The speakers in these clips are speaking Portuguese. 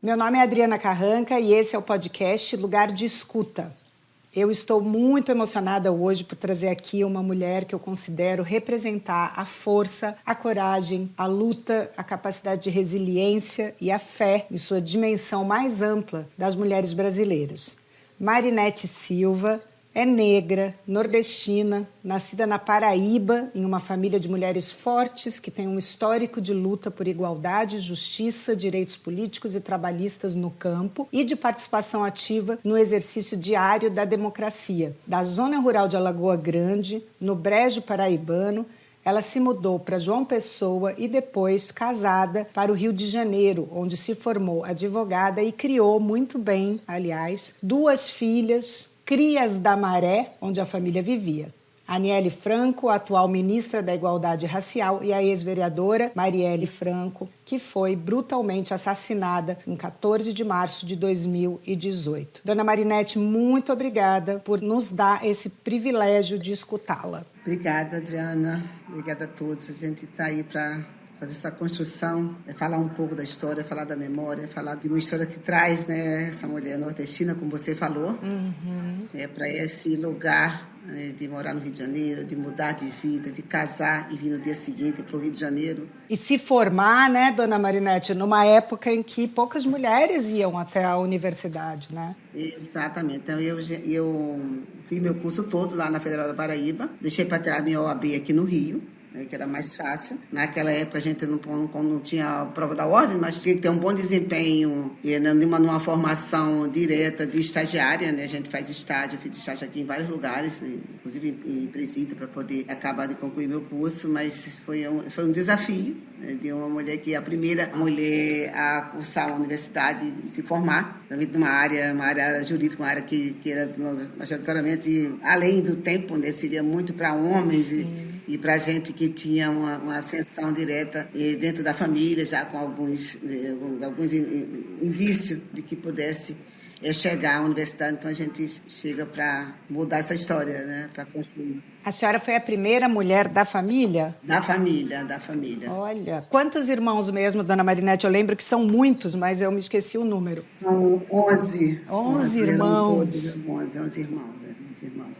Meu nome é Adriana Carranca e esse é o podcast Lugar de Escuta. Eu estou muito emocionada hoje por trazer aqui uma mulher que eu considero representar a força, a coragem, a luta, a capacidade de resiliência e a fé em sua dimensão mais ampla das mulheres brasileiras. Marinete Silva é negra, nordestina, nascida na Paraíba, em uma família de mulheres fortes que tem um histórico de luta por igualdade, justiça, direitos políticos e trabalhistas no campo e de participação ativa no exercício diário da democracia. Da zona rural de Alagoa Grande, no Brejo Paraibano, ela se mudou para João Pessoa e depois, casada, para o Rio de Janeiro, onde se formou advogada e criou muito bem, aliás, 2 filhas, crias da Maré, onde a família vivia. Aniele Franco, a atual ministra da Igualdade Racial, e a ex-vereadora Marielle Franco, que foi brutalmente assassinada em 14 de março de 2018. Dona Marinete, muito obrigada por nos dar esse privilégio de escutá-la. Obrigada, Adriana. Obrigada a todos. A gente está aí para fazer essa construção, falar um pouco da história, falar da memória, falar de uma história que traz, né, essa mulher nordestina, como você falou, para esse lugar, de morar no Rio de Janeiro, de mudar de vida, de casar e vir no dia seguinte para o Rio de Janeiro. E se formar, né, Dona Marinete, numa época em que poucas mulheres iam até a universidade, né? Exatamente. Então, eu fiz meu curso todo lá na Federal da Paraíba, deixei para tirar minha OAB aqui no Rio, que era mais fácil. Naquela época a gente não tinha a prova da ordem, mas tinha que ter um bom desempenho numa formação direta de estagiária, né? A gente faz estágio, eu fiz estágio aqui em vários lugares, inclusive em presídio, para poder acabar de concluir meu curso, mas foi um desafio, né, de uma mulher que é a primeira mulher a cursar uma universidade e se formar, de uma área jurídica, uma área que era majoritariamente, além do tempo, né, seria muito para homens e para gente que tinha uma ascensão direta dentro da família, já com alguns indícios de que pudesse chegar à universidade. Então, a gente chega para mudar essa história, né, para construir. A senhora foi a primeira mulher da família? Da família. Olha, quantos irmãos mesmo, Dona Marinete? Eu lembro que são muitos, mas eu me esqueci o número. São 11. 11 irmãos. Todos, 11 irmãos.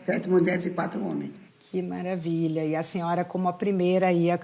7 mulheres e 4 homens. Que maravilha! E a senhora, como a primeira aí a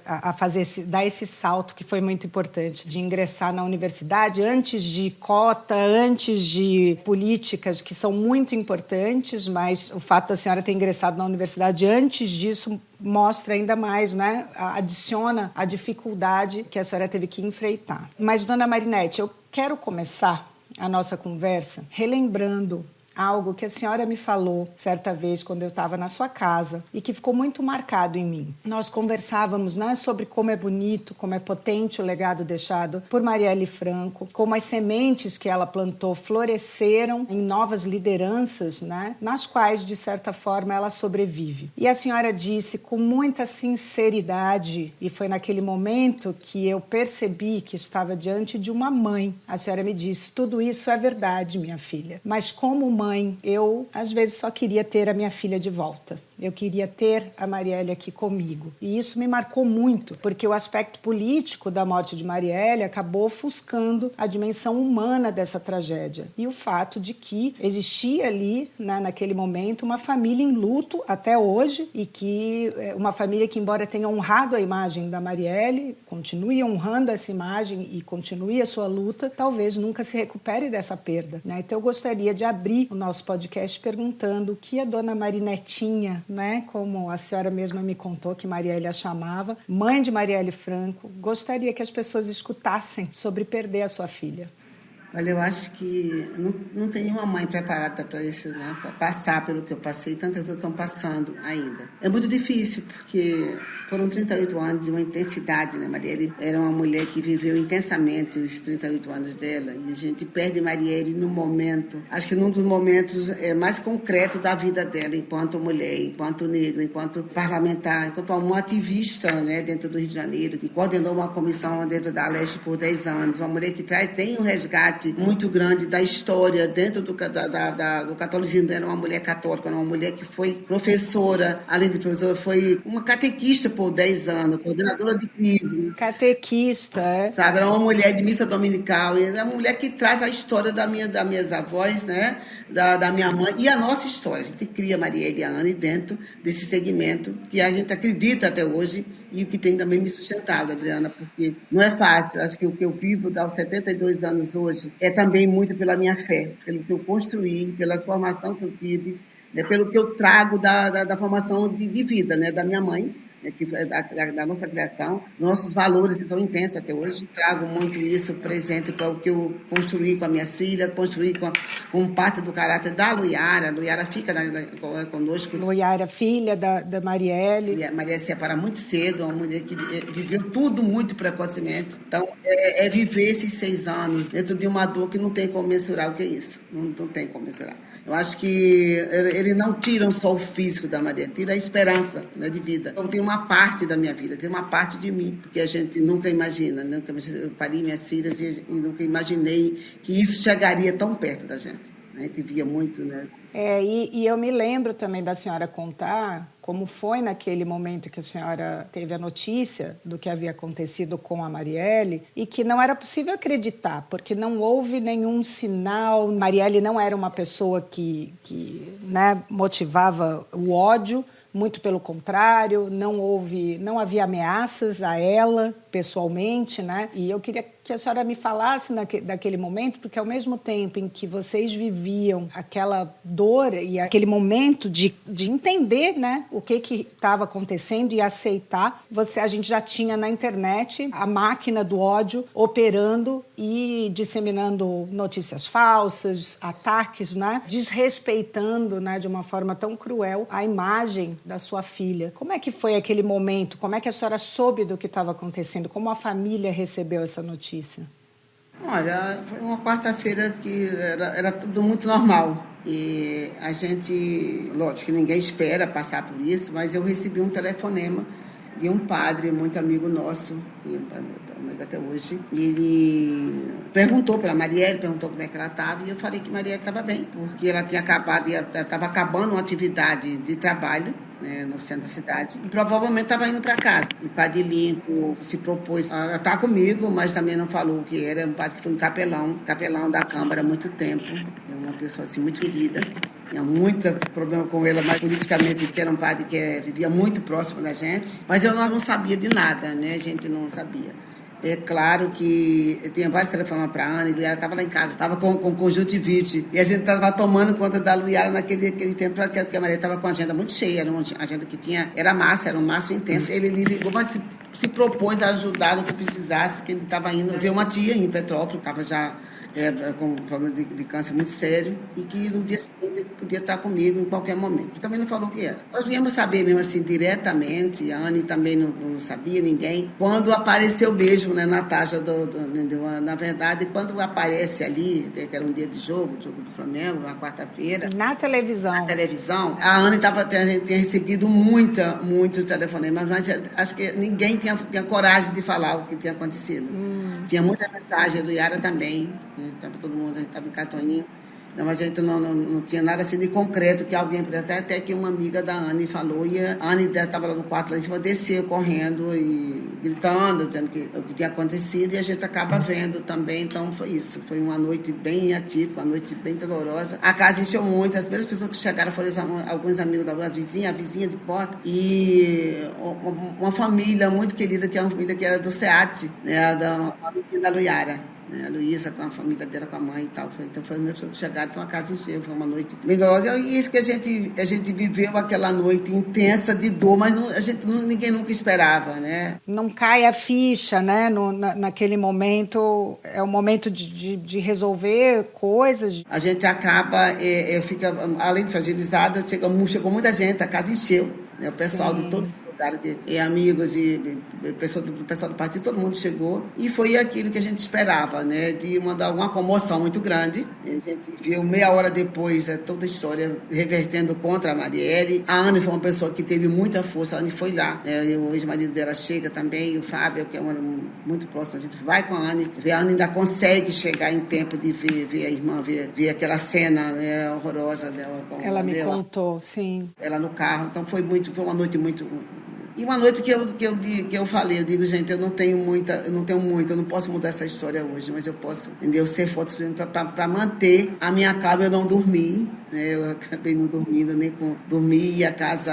dar esse salto que foi muito importante, de ingressar na universidade antes de cota, antes de políticas que são muito importantes, mas o fato da senhora ter ingressado na universidade antes disso mostra ainda mais, né? Adiciona a dificuldade que a senhora teve que enfrentar. Mas, Dona Marinete, eu quero começar a nossa conversa relembrando algo que a senhora me falou certa vez quando eu estava na sua casa e que ficou muito marcado em mim. Nós conversávamos, né, sobre como é bonito, como é potente o legado deixado por Marielle Franco, como as sementes que ela plantou floresceram em novas lideranças, né, nas quais, de certa forma, ela sobrevive. E a senhora disse com muita sinceridade, e foi naquele momento que eu percebi que estava diante de uma mãe. A senhora me disse: tudo isso é verdade, minha filha, mas como mãe, eu, às vezes, só queria ter a minha filha de volta. Eu queria ter a Marielle aqui comigo. E isso me marcou muito, porque o aspecto político da morte de Marielle acabou ofuscando a dimensão humana dessa tragédia. E o fato de que existia ali, né, naquele momento, uma família em luto até hoje, e que uma família que, embora tenha honrado a imagem da Marielle, continue honrando essa imagem e continue a sua luta, talvez nunca se recupere dessa perda, né? Então eu gostaria de abrir o nosso podcast perguntando o que a dona Marinetinha, né, como a senhora mesma me contou que Marielle a chamava, mãe de Marielle Franco, gostaria que as pessoas escutassem sobre perder a sua filha. Olha, eu acho que não tem nenhuma mãe preparada para isso, né? Para passar pelo que eu passei, tantas pessoas estão passando ainda. É muito difícil, porque foram 38 anos de uma intensidade, né? Marielle era uma mulher que viveu intensamente os 38 anos dela, e a gente perde Marielle no momento, acho que num dos momentos mais concretos da vida dela, enquanto mulher, enquanto negra, enquanto parlamentar, enquanto uma ativista, né, dentro do Rio de Janeiro, que coordenou uma comissão dentro da Leste por 10 anos, uma mulher que tem um resgate parte muito grande da história dentro do catolicismo. Era uma mulher católica, uma mulher que foi professora, além de professora, foi uma catequista por 10 anos, coordenadora de crisma. Catequista, é? Sabe, era uma mulher de missa dominical, e era uma mulher que traz a história das minhas avós, né, da minha mãe, e a nossa história. A gente cria Marielle e a Anne dentro desse segmento que a gente acredita até hoje e que tem também me sustentado, Adriana, porque não é fácil. Acho que o que eu vivo aos 72 anos hoje é também muito pela minha fé, pelo que eu construí, pela formação que eu tive, né, pelo que eu trago da formação de vida, né, da minha mãe, que da nossa criação, nossos valores que são intensos até hoje. Trago muito isso presente para o que eu construí com as minhas filhas, construí com parte do caráter da Luiara. A Luiara fica conosco. Luiara, filha da Marielle. E a Marielle se separa muito cedo, uma mulher que viveu tudo muito precocemente. Então, é viver esses 6 anos dentro de uma dor que não tem como mensurar o que é isso. Não tem como mensurar. Eu acho que eles não tiram só o físico da Marielle, tiram a esperança, né, de vida. Eu tenho uma parte da minha vida, tem uma parte de mim, que a gente nunca imagina. Eu pari minhas filhas e nunca imaginei que isso chegaria tão perto da gente. A gente via muito, né? E eu me lembro também da senhora contar como foi naquele momento que a senhora teve a notícia do que havia acontecido com a Marielle e que não era possível acreditar, porque não houve nenhum sinal. Marielle não era uma pessoa que né, motivava o ódio, muito pelo contrário, não havia ameaças a ela pessoalmente, né? E eu queria que a senhora me falasse daquele momento, porque ao mesmo tempo em que vocês viviam aquela dor e aquele momento de entender, né, o que estava acontecendo e aceitar, a gente já tinha na internet a máquina do ódio operando e disseminando notícias falsas, ataques, né, desrespeitando, né, de uma forma tão cruel a imagem da sua filha. Como é que foi aquele momento? Como é que a senhora soube do que estava acontecendo? Como a família recebeu essa notícia? Olha, foi uma quarta-feira que era tudo muito normal. E a gente, lógico que ninguém espera passar por isso, mas eu recebi um telefonema de um padre muito amigo nosso, e amigo até hoje. E ele perguntou para a Marielle, perguntou como é que ela estava, e eu falei que Marielle estava bem, porque ela estava acabando uma atividade de trabalho, né, no centro da cidade, e provavelmente estava indo para casa. E o padre Lincoln se propôs a estar comigo, mas também não falou o que era. Um padre que foi um capelão da Câmara há muito tempo, é uma pessoa assim, muito querida. Tinha muito problema com ele, mas politicamente, porque era um padre que vivia muito próximo da gente. Mas eu não sabia de nada, né? A gente não sabia. É claro que eu tinha vários telefones para a Ana, e a Luiara estava lá em casa, estava com conjuntivite. E a gente estava tomando conta da Luiara naquele tempo, porque a Maria estava com a agenda muito cheia, era uma agenda que tinha, era um máximo intenso. Ele ligou, mas se propôs a ajudar no que precisasse, que ele estava indo ver uma tia em Petrópolis, estava já com um problema de câncer muito sério, e que no dia seguinte ele podia estar comigo em qualquer momento. Também não falou o que era. Nós viemos saber mesmo assim diretamente, a Anne também não sabia, ninguém, quando apareceu mesmo, né, na taxa na verdade, quando aparece ali, que era um dia de jogo do Flamengo, na quarta-feira. Na televisão, a Anne tinha recebido muitos telefonemas, mas acho que ninguém tinha coragem de falar o que tinha acontecido. Tinha muita mensagem, a Luiara também, estava todo mundo, a gente estava em Catoninho. Não, mas a gente não tinha nada assim de concreto que alguém, até que uma amiga da Anne falou, e a Anne estava lá no quarto, lá em cima, desceu correndo e gritando, dizendo o que tinha acontecido, e a gente acaba vendo também. Então foi isso, foi uma noite bem atípica, uma noite bem dolorosa. A casa encheu muito, as primeiras pessoas que chegaram foram alguns amigos das vizinhas, a vizinha de porta, e uma família muito querida, que é uma família que era do SEAT, né, da Luiara. A Luísa com a família dela, com a mãe e tal. Então foi uma pessoa que chegaram, então a casa encheu, foi uma noite bem dolorosa. E isso que a gente viveu aquela noite intensa de dor, mas ninguém nunca esperava, né? Não cai a ficha, né? Naquele momento, é o momento de resolver coisas. A gente acaba, fica, além de fragilizada, chegou muita gente, a casa encheu. Né? O pessoal de todos deputados, amigos e pessoal do partido, todo mundo chegou. E foi aquilo que a gente esperava, né? De uma comoção muito grande. A gente viu meia hora depois toda a história revertendo contra a Marielle. A Anne foi uma pessoa que teve muita força, a Anne foi lá. O ex-marido dela chega também, o Fábio, que é muito próximo, a gente vai com a Anne. A Anne ainda consegue chegar em tempo de ver a irmã, ver aquela cena, né, horrorosa dela. Ela me contou, sim. Ela no carro, então foi uma noite muito... E uma noite que eu falei, eu digo, gente, eu não não posso mudar essa história hoje, mas eu posso, entendeu, ser forte suficiente para manter a minha calma. Eu não dormi, né, eu acabei não dormindo, nem com dormir, e a casa,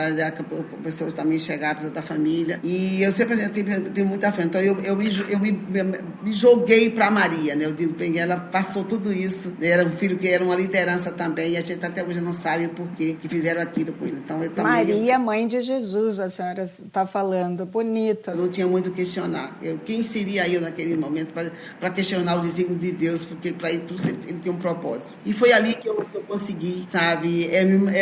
pessoas também chegaram, pessoas da família, e eu sempre tenho muita fé, então eu me joguei para Maria, né, eu digo, ela passou tudo isso, né, era um filho que era uma liderança também, e a gente até hoje não sabe por que fizeram aquilo com ele. Então, eu também... Maria, mãe de Jesus, a senhora está falando, bonito. Eu não tinha muito o que questionar. Quem seria eu naquele momento para questionar o desígnio de Deus, porque para ele tudo ele tem um propósito. E foi ali que eu consegui, sabe,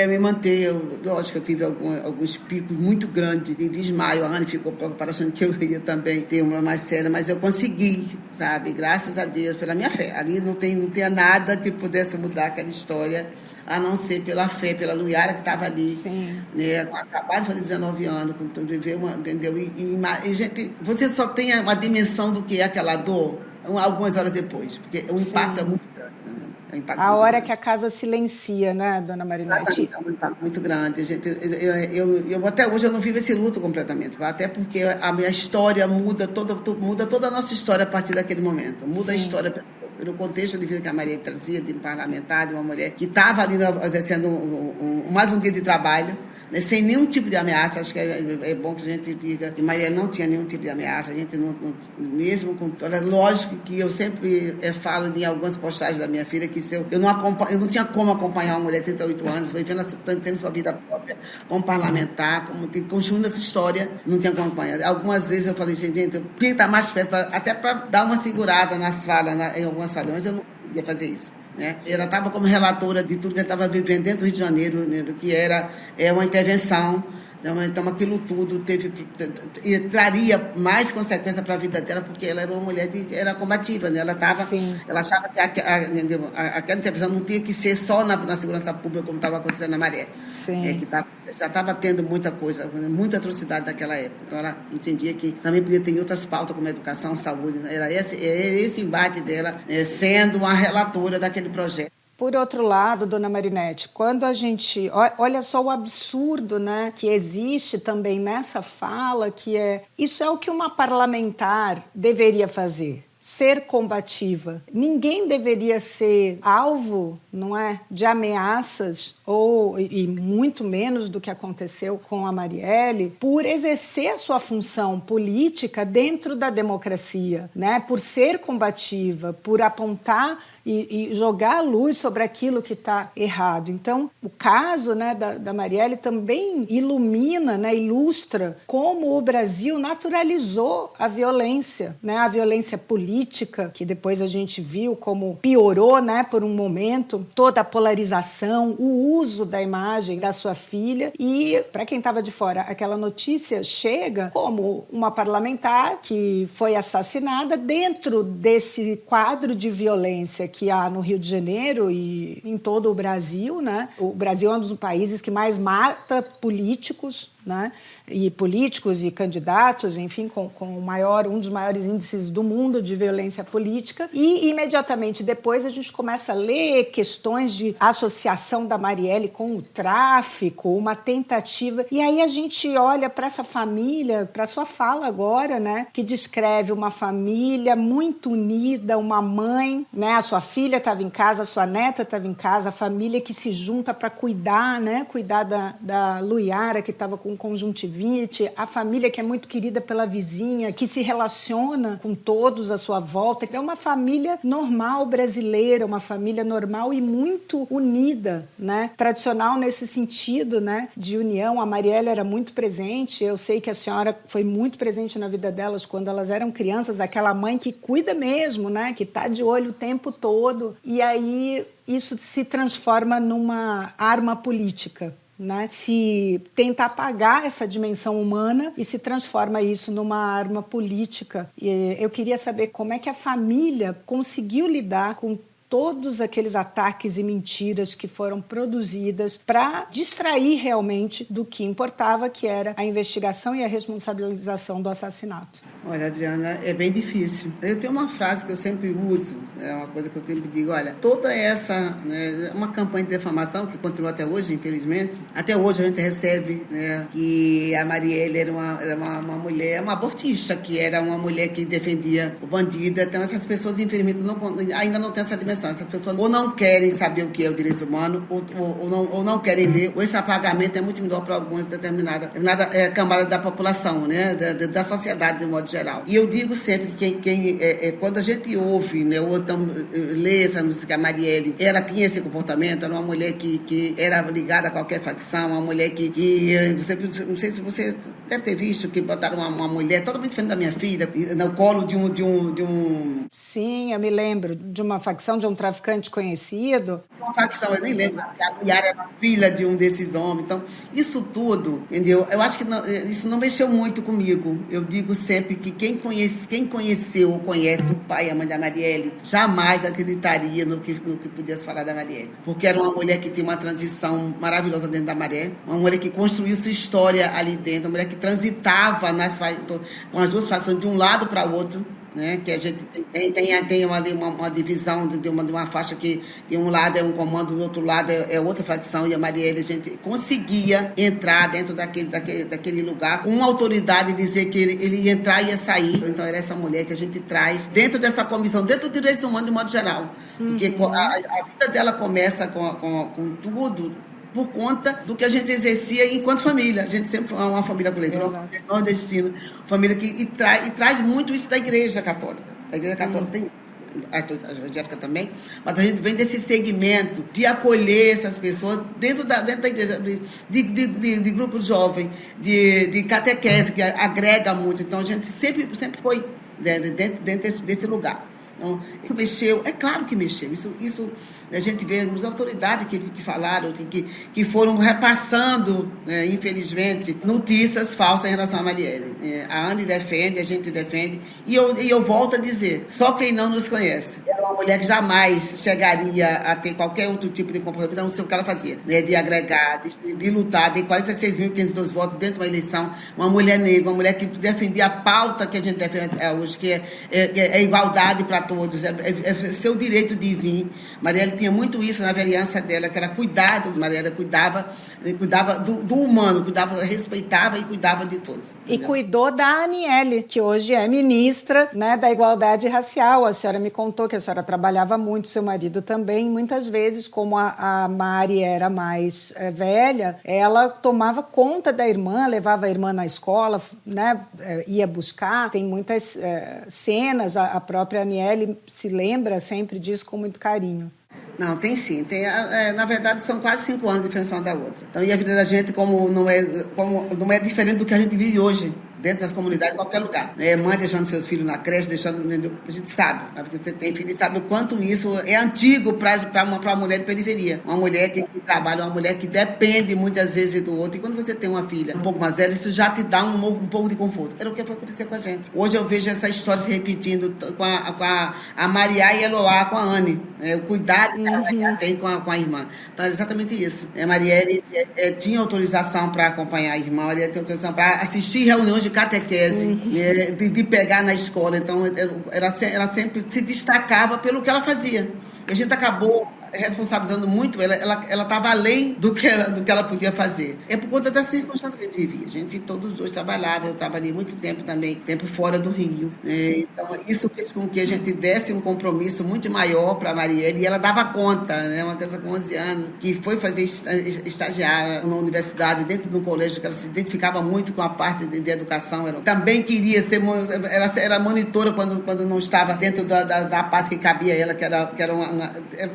me manter. Lógico que eu tive alguns picos muito grandes de desmaio. A Anne ficou achando que eu ia também ter uma mais séria, mas eu consegui, sabe, graças a Deus, pela minha fé. Ali não tinha nada que pudesse mudar aquela história, a não ser pela fé, pela Luiara que estava ali, né, acabado de fazer 19 anos, entendeu? E gente, você só tem uma dimensão do que é aquela dor algumas horas depois, porque o impacto é muito grande. Né? A hora que a casa silencia, né, dona Marinete? É um impacto muito grande. Gente, eu até hoje eu não vivo esse luto completamente, até porque a minha história muda toda a nossa história a partir daquele momento. Muda a história pelo contexto de vida que a Maria trazia, de parlamentar, de uma mulher que estava ali exercendo mais um dia de trabalho, né, sem nenhum tipo de ameaça. Acho que é bom que a gente diga que Maria não tinha nenhum tipo de ameaça. A gente não mesmo com toda... Lógico que eu sempre falo em algumas postagens da minha filha que eu não tinha como acompanhar uma mulher de 38 anos, tendo sua vida própria, como parlamentar, construindo essa história, não tinha como acompanhar. Algumas vezes eu falei, gente, eu tenho que estar mais perto, até para dar uma segurada nas falas, em algumas falas, mas eu não podia fazer isso. Né? Ela estava como relatora de tudo que ela estava vivendo dentro do Rio de Janeiro, né, do que era uma intervenção. Então aquilo tudo traria mais consequência para a vida dela, porque ela era uma mulher era combativa, né? Ela achava que aquela intervenção não tinha que ser só na segurança pública, como estava acontecendo na Maré. Que já estava tendo muita coisa, muita atrocidade naquela época. Então ela entendia que também podia ter outras pautas, como educação, saúde. Né? Era esse embate dela, sendo uma relatora daquele projeto. Por outro lado, dona Marinete, quando a gente... Olha só o absurdo, né, que existe também nessa fala, isso é o que uma parlamentar deveria fazer. Ser combativa. Ninguém deveria ser alvo, não é, de ameaças, e muito menos do que aconteceu com a Marielle, por exercer a sua função política dentro da democracia, né? Por ser combativa, por apontar e jogar a luz sobre aquilo que está errado. Então, o caso, né, da Marielle também ilumina, né, ilustra como o Brasil naturalizou a violência, né, a violência política, que depois a gente viu como piorou, né, por um momento, toda a polarização, o uso da imagem da sua filha. E, para quem estava de fora, aquela notícia chega como uma parlamentar que foi assassinada dentro desse quadro de violência que há no Rio de Janeiro e em todo o Brasil, né? O Brasil é um dos países que mais mata políticos, né? E políticos e candidatos, enfim, com um dos maiores índices do mundo de violência política. E imediatamente depois a gente começa a ler questões de associação da Marielle com o tráfico, uma tentativa. E aí a gente olha para essa família, para sua fala agora, né, que descreve uma família muito unida, uma mãe, né, a sua filha estava em casa, a sua neta estava em casa, a família que se junta para cuidar, né, cuidar da Luiara, que estava com conjuntivite, a família que é muito querida pela vizinha, que se relaciona com todos à sua volta. É uma família normal brasileira, uma família normal e muito unida, né? Tradicional nesse sentido, né, de união. A Marielle era muito presente, eu sei que a senhora foi muito presente na vida delas quando elas eram crianças, aquela mãe que cuida mesmo, né, que está de olho o tempo todo. E aí isso se transforma numa arma política, né? Se tenta apagar essa dimensão humana e se transforma isso numa arma política. E eu queria saber como é que a família conseguiu lidar com todos aqueles ataques e mentiras que foram produzidas para distrair realmente do que importava, que era a investigação e a responsabilização do assassinato. Olha, Adriana, é bem difícil. Eu tenho uma frase que eu sempre uso, é uma coisa que eu sempre digo, olha, toda essa, né, uma campanha de defamação que continua até hoje, infelizmente. Até hoje a gente recebe, né, que a Marielle era uma mulher, uma abortista, que era uma mulher que defendia o bandido. Então essas pessoas, infelizmente, ainda não têm essa dimensão. Essas pessoas ou não querem saber o que é o direito humano, ou não querem ler, ou esse apagamento é muito melhor para algumas determinada camada da população, né, da sociedade de modo geral. E eu digo sempre que quando a gente ouve, né, ou então lê essa música, a Marielle, ela tinha esse comportamento, era uma mulher que era ligada a qualquer facção, uma mulher não sei se você deve ter visto, que botaram uma mulher totalmente diferente da minha filha, no colo de um... Sim, eu me lembro de uma facção de um traficante conhecido. Uma facção, eu nem lembro, a mulher era filha de um desses homens. Então, isso tudo, entendeu? Eu acho que isso não mexeu muito comigo. Eu digo sempre que quem conheceu ou conhece o pai e a mãe da Marielle jamais acreditaria no que podia se falar da Marielle. Porque era uma mulher que tem uma transição maravilhosa dentro da Maré, uma mulher que construiu sua história ali dentro, uma mulher que transitava com as duas facções de um lado para o outro, né? Que a gente tem uma divisão de uma faixa que de um lado é um comando, do outro lado é outra facção, e a Marielle, a gente conseguia entrar dentro daquele lugar com uma autoridade e dizer que ele ia entrar e ia sair. Então era essa mulher que a gente traz dentro dessa comissão, dentro do direitos humanos de modo geral. Porque a vida dela começa com tudo por conta do que a gente exercia enquanto família. A gente sempre foi uma família nordestina, família que traz muito isso da Igreja Católica. A Igreja Católica tem isso, a evangélica também, mas a gente vem desse segmento de acolher essas pessoas dentro da igreja, de grupo jovem, de catequese, que agrega muito. Então a gente sempre foi dentro desse lugar. Então, isso mexeu, é claro que mexeu. Isso a gente vê as autoridades que falaram, que foram repassando, né, infelizmente, notícias falsas em relação a Marielle. A Anne defende, a gente defende, e eu volto a dizer, só quem não nos conhece. Era uma mulher que jamais chegaria a ter qualquer outro tipo de comportamento, não sei o que ela fazia, né, de agregar, de lutar, de 46.502 votos dentro de uma eleição, uma mulher negra, uma mulher que defendia a pauta que a gente defende hoje, que é igualdade para todos, é seu direito de vir. Marielle tinha muito isso na vereança dela, que era cuidado. Marielle cuidava do humano, respeitava e cuidava de todos. E cuidou da Aniele, que hoje é ministra, né, da Igualdade Racial. A senhora me contou que a senhora trabalhava muito, seu marido também. Muitas vezes, como a Mari era mais velha, ela tomava conta da irmã, levava a irmã na escola, né, ia buscar. Tem muitas cenas, a própria Aniele se lembra sempre disso com muito carinho. Não, tem sim. Na verdade, são quase 5 anos de diferença uma da outra. Então, e a vida da gente como não é diferente do que a gente vive hoje, dentro das comunidades, em qualquer lugar. Mãe deixando seus filhos na creche, a gente sabe, porque você tem filho e sabe o quanto isso é antigo para uma mulher de periferia. Uma mulher que trabalha, uma mulher que depende muitas vezes do outro. E quando você tem uma filha um pouco mais velha, isso já te dá um pouco de conforto. Era o que foi acontecer com a gente. Hoje eu vejo essa história se repetindo com a Maria e a Eloá, com a Anne. O cuidado que a Maria tem com a irmã. Então, era exatamente isso. A Marielle tinha autorização para acompanhar a irmã, a Marielle tinha autorização para assistir reuniões de catequese, de pegar na escola. Então, ela sempre se destacava pelo que ela fazia. E a gente acabou responsabilizando muito, ela estava além do que ela podia fazer. É por conta das circunstâncias que a gente vivia. A gente todos os dois trabalhava, eu trabalhei muito tempo também, tempo fora do Rio. Então, isso fez com que a gente desse um compromisso muito maior para a Marielle, e ela dava conta, né? Uma criança com 11 anos, que foi fazer estagiar na universidade, dentro do colégio, que ela se identificava muito com a parte de educação. Ela também queria ser, era monitora quando não estava dentro da parte que cabia a ela, que era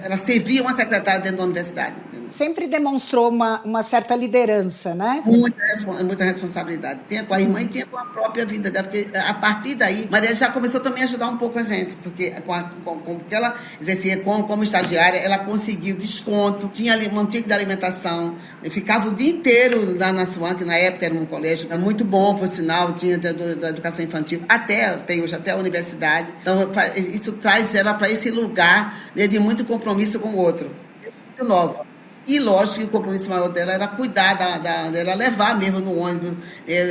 ela servia uma secretária dentro da universidade. sempre demonstrou uma certa liderança, né? Muita responsabilidade. Tinha com a irmã e tinha com a própria vida dela, porque a partir daí, Marielle já começou também a ajudar um pouco a gente, porque porque ela exercia como estagiária, ela conseguiu desconto, tinha um ticket de alimentação, eu ficava o dia inteiro lá na Swan, que na época era um colégio muito bom, por sinal, tinha da educação infantil, tem hoje até a universidade. Então, isso traz ela para esse lugar, né, de muito compromisso com o outro. Muito nova. E, lógico, que o compromisso maior dela era cuidar dela, levar mesmo no ônibus,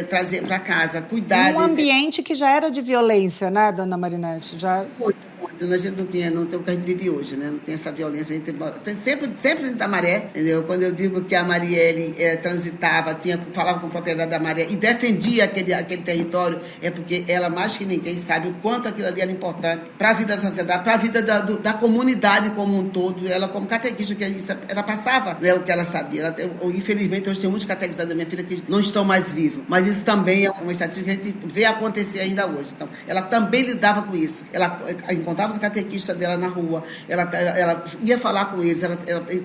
trazer para casa, cuidar. Um ambiente que já era de violência, né, dona Marinete? Muito. A gente não tem o que a gente vive hoje, né? Não tem essa violência. A gente tem sempre dentro da Maré, entendeu? Quando eu digo que a Marielle transitava, falava com propriedade da Maré e defendia aquele território, é porque ela, mais que ninguém, sabe o quanto aquilo ali era importante para a vida da sociedade, para a vida da comunidade como um todo. Ela, como catequista, ela passava, né, o que ela sabia. Infelizmente, hoje tem muitos catequistas da minha filha que não estão mais vivos. Mas isso também é uma estatística que a gente vê acontecer ainda hoje. Então, ela também lidava com isso. Ela encontrava os catequistas dela na rua, ela ia falar com eles, ela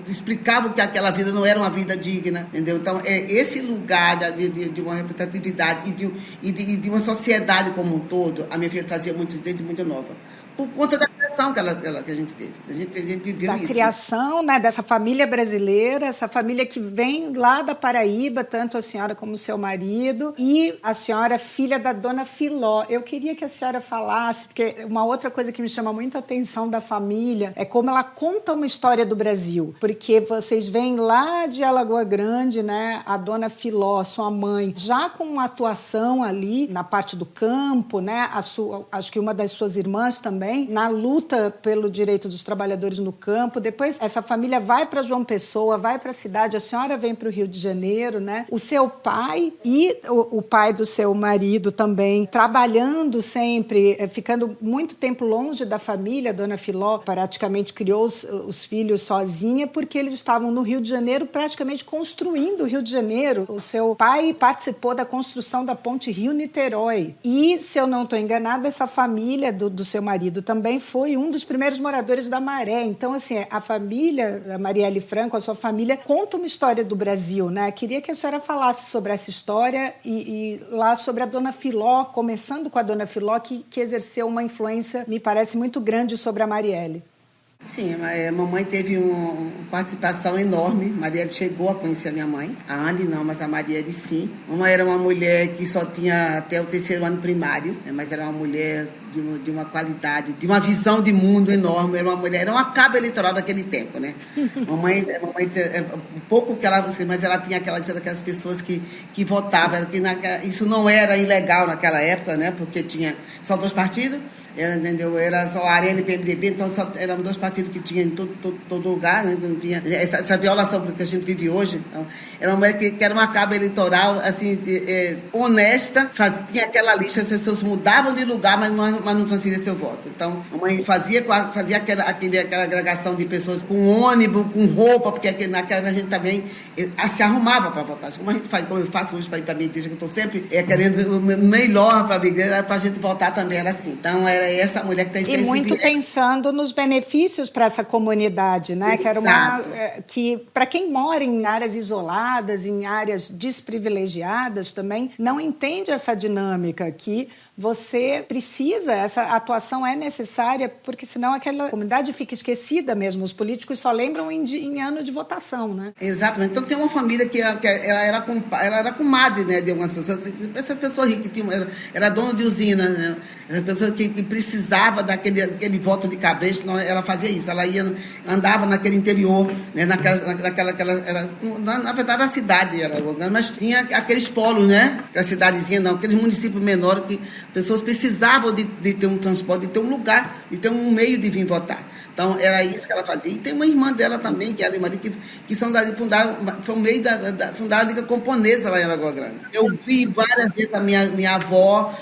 explicava que aquela vida não era uma vida digna, entendeu? Então, esse lugar de uma representatividade e de uma sociedade como um todo, a minha filha trazia muito desde muito nova. Por conta da criação que a gente teve. A gente viveu isso. Da criação, né, dessa família brasileira, essa família que vem lá da Paraíba, tanto a senhora como o seu marido, e a senhora filha da dona Filó. Eu queria que a senhora falasse, porque uma outra coisa que me chama muito a atenção da família é como ela conta uma história do Brasil, porque vocês vêm lá de Alagoa Grande, né, a dona Filó, sua mãe, já com uma atuação ali na parte do campo, né, acho que uma das suas irmãs também, na luta pelo direito dos trabalhadores no campo. Depois, essa família vai para João Pessoa, vai para a cidade, a senhora vem para o Rio de Janeiro, né? O seu pai e o pai do seu marido também, trabalhando sempre, ficando muito tempo longe da família. A dona Filó praticamente criou os filhos sozinha, porque eles estavam no Rio de Janeiro praticamente construindo o Rio de Janeiro. O seu pai participou da construção da ponte Rio-Niterói. E, se eu não estou enganada, essa família do seu marido também foi um dos primeiros moradores da Maré. Então, assim, a família, a Marielle Franco, a sua família, conta uma história do Brasil, né? Queria que a senhora falasse sobre essa história e lá sobre a dona Filó, começando com a dona Filó, que exerceu uma influência, me parece, muito grande sobre a Marielle. Sim, a mamãe teve uma participação enorme. Marielle chegou a conhecer a minha mãe. A Anne não, mas a Marielle sim. Mamãe era uma mulher que só tinha até o 3º ano primário, mas era uma mulher de uma qualidade, de uma visão de mundo enorme. Era uma cabo eleitoral daquele tempo, né? Mamãe um pouco que ela, mas ela tinha aquelas pessoas que votavam. Isso não era ilegal naquela época, né? Porque tinha só 2 partidos. Entendeu? Era só a Arena e PMDB, então eram 2 partidos que tinham em todo lugar, né? Não tinha essa violação que a gente vive hoje. Então, era uma mulher que era uma cabo eleitoral assim, honesta, tinha aquela lista, as pessoas mudavam de lugar, mas não transferiam seu voto. Então, a mãe fazia aquela agregação de pessoas com ônibus, com roupa, porque naquela a gente também se arrumava para votar. Como a gente faz, como eu faço hoje para ir para a minha igreja, que eu estou sempre querendo o melhor para a igreja, para a gente votar também era assim. Então, era essa mulher que tem E muito pensando nos benefícios para essa comunidade, né? Exato. Que era que para quem mora em áreas isoladas, em áreas desprivilegiadas também, não entende essa dinâmica que você precisa, essa atuação é necessária, porque senão aquela comunidade fica esquecida mesmo. Os políticos só lembram em ano de votação, né? Exatamente. Então tem uma família que ela era comadre, né, de algumas pessoas. Essas pessoas ricas que era dona de usina, né? Essas pessoas que precisava daquele voto de cabresto, ela fazia isso. Ela andava naquele interior, né, na verdade a cidade era, mas tinha aqueles polos, né? Aquela cidadezinha, não, aqueles municípios menores que pessoas precisavam de ter um transporte, de ter um lugar, de ter um meio de vir votar. Então, era isso que ela fazia. E tem uma irmã dela também, que é a Maria, que são foi meio fundada a Liga Camponesa lá em Alagoa Grande. Eu vi várias vezes a minha avó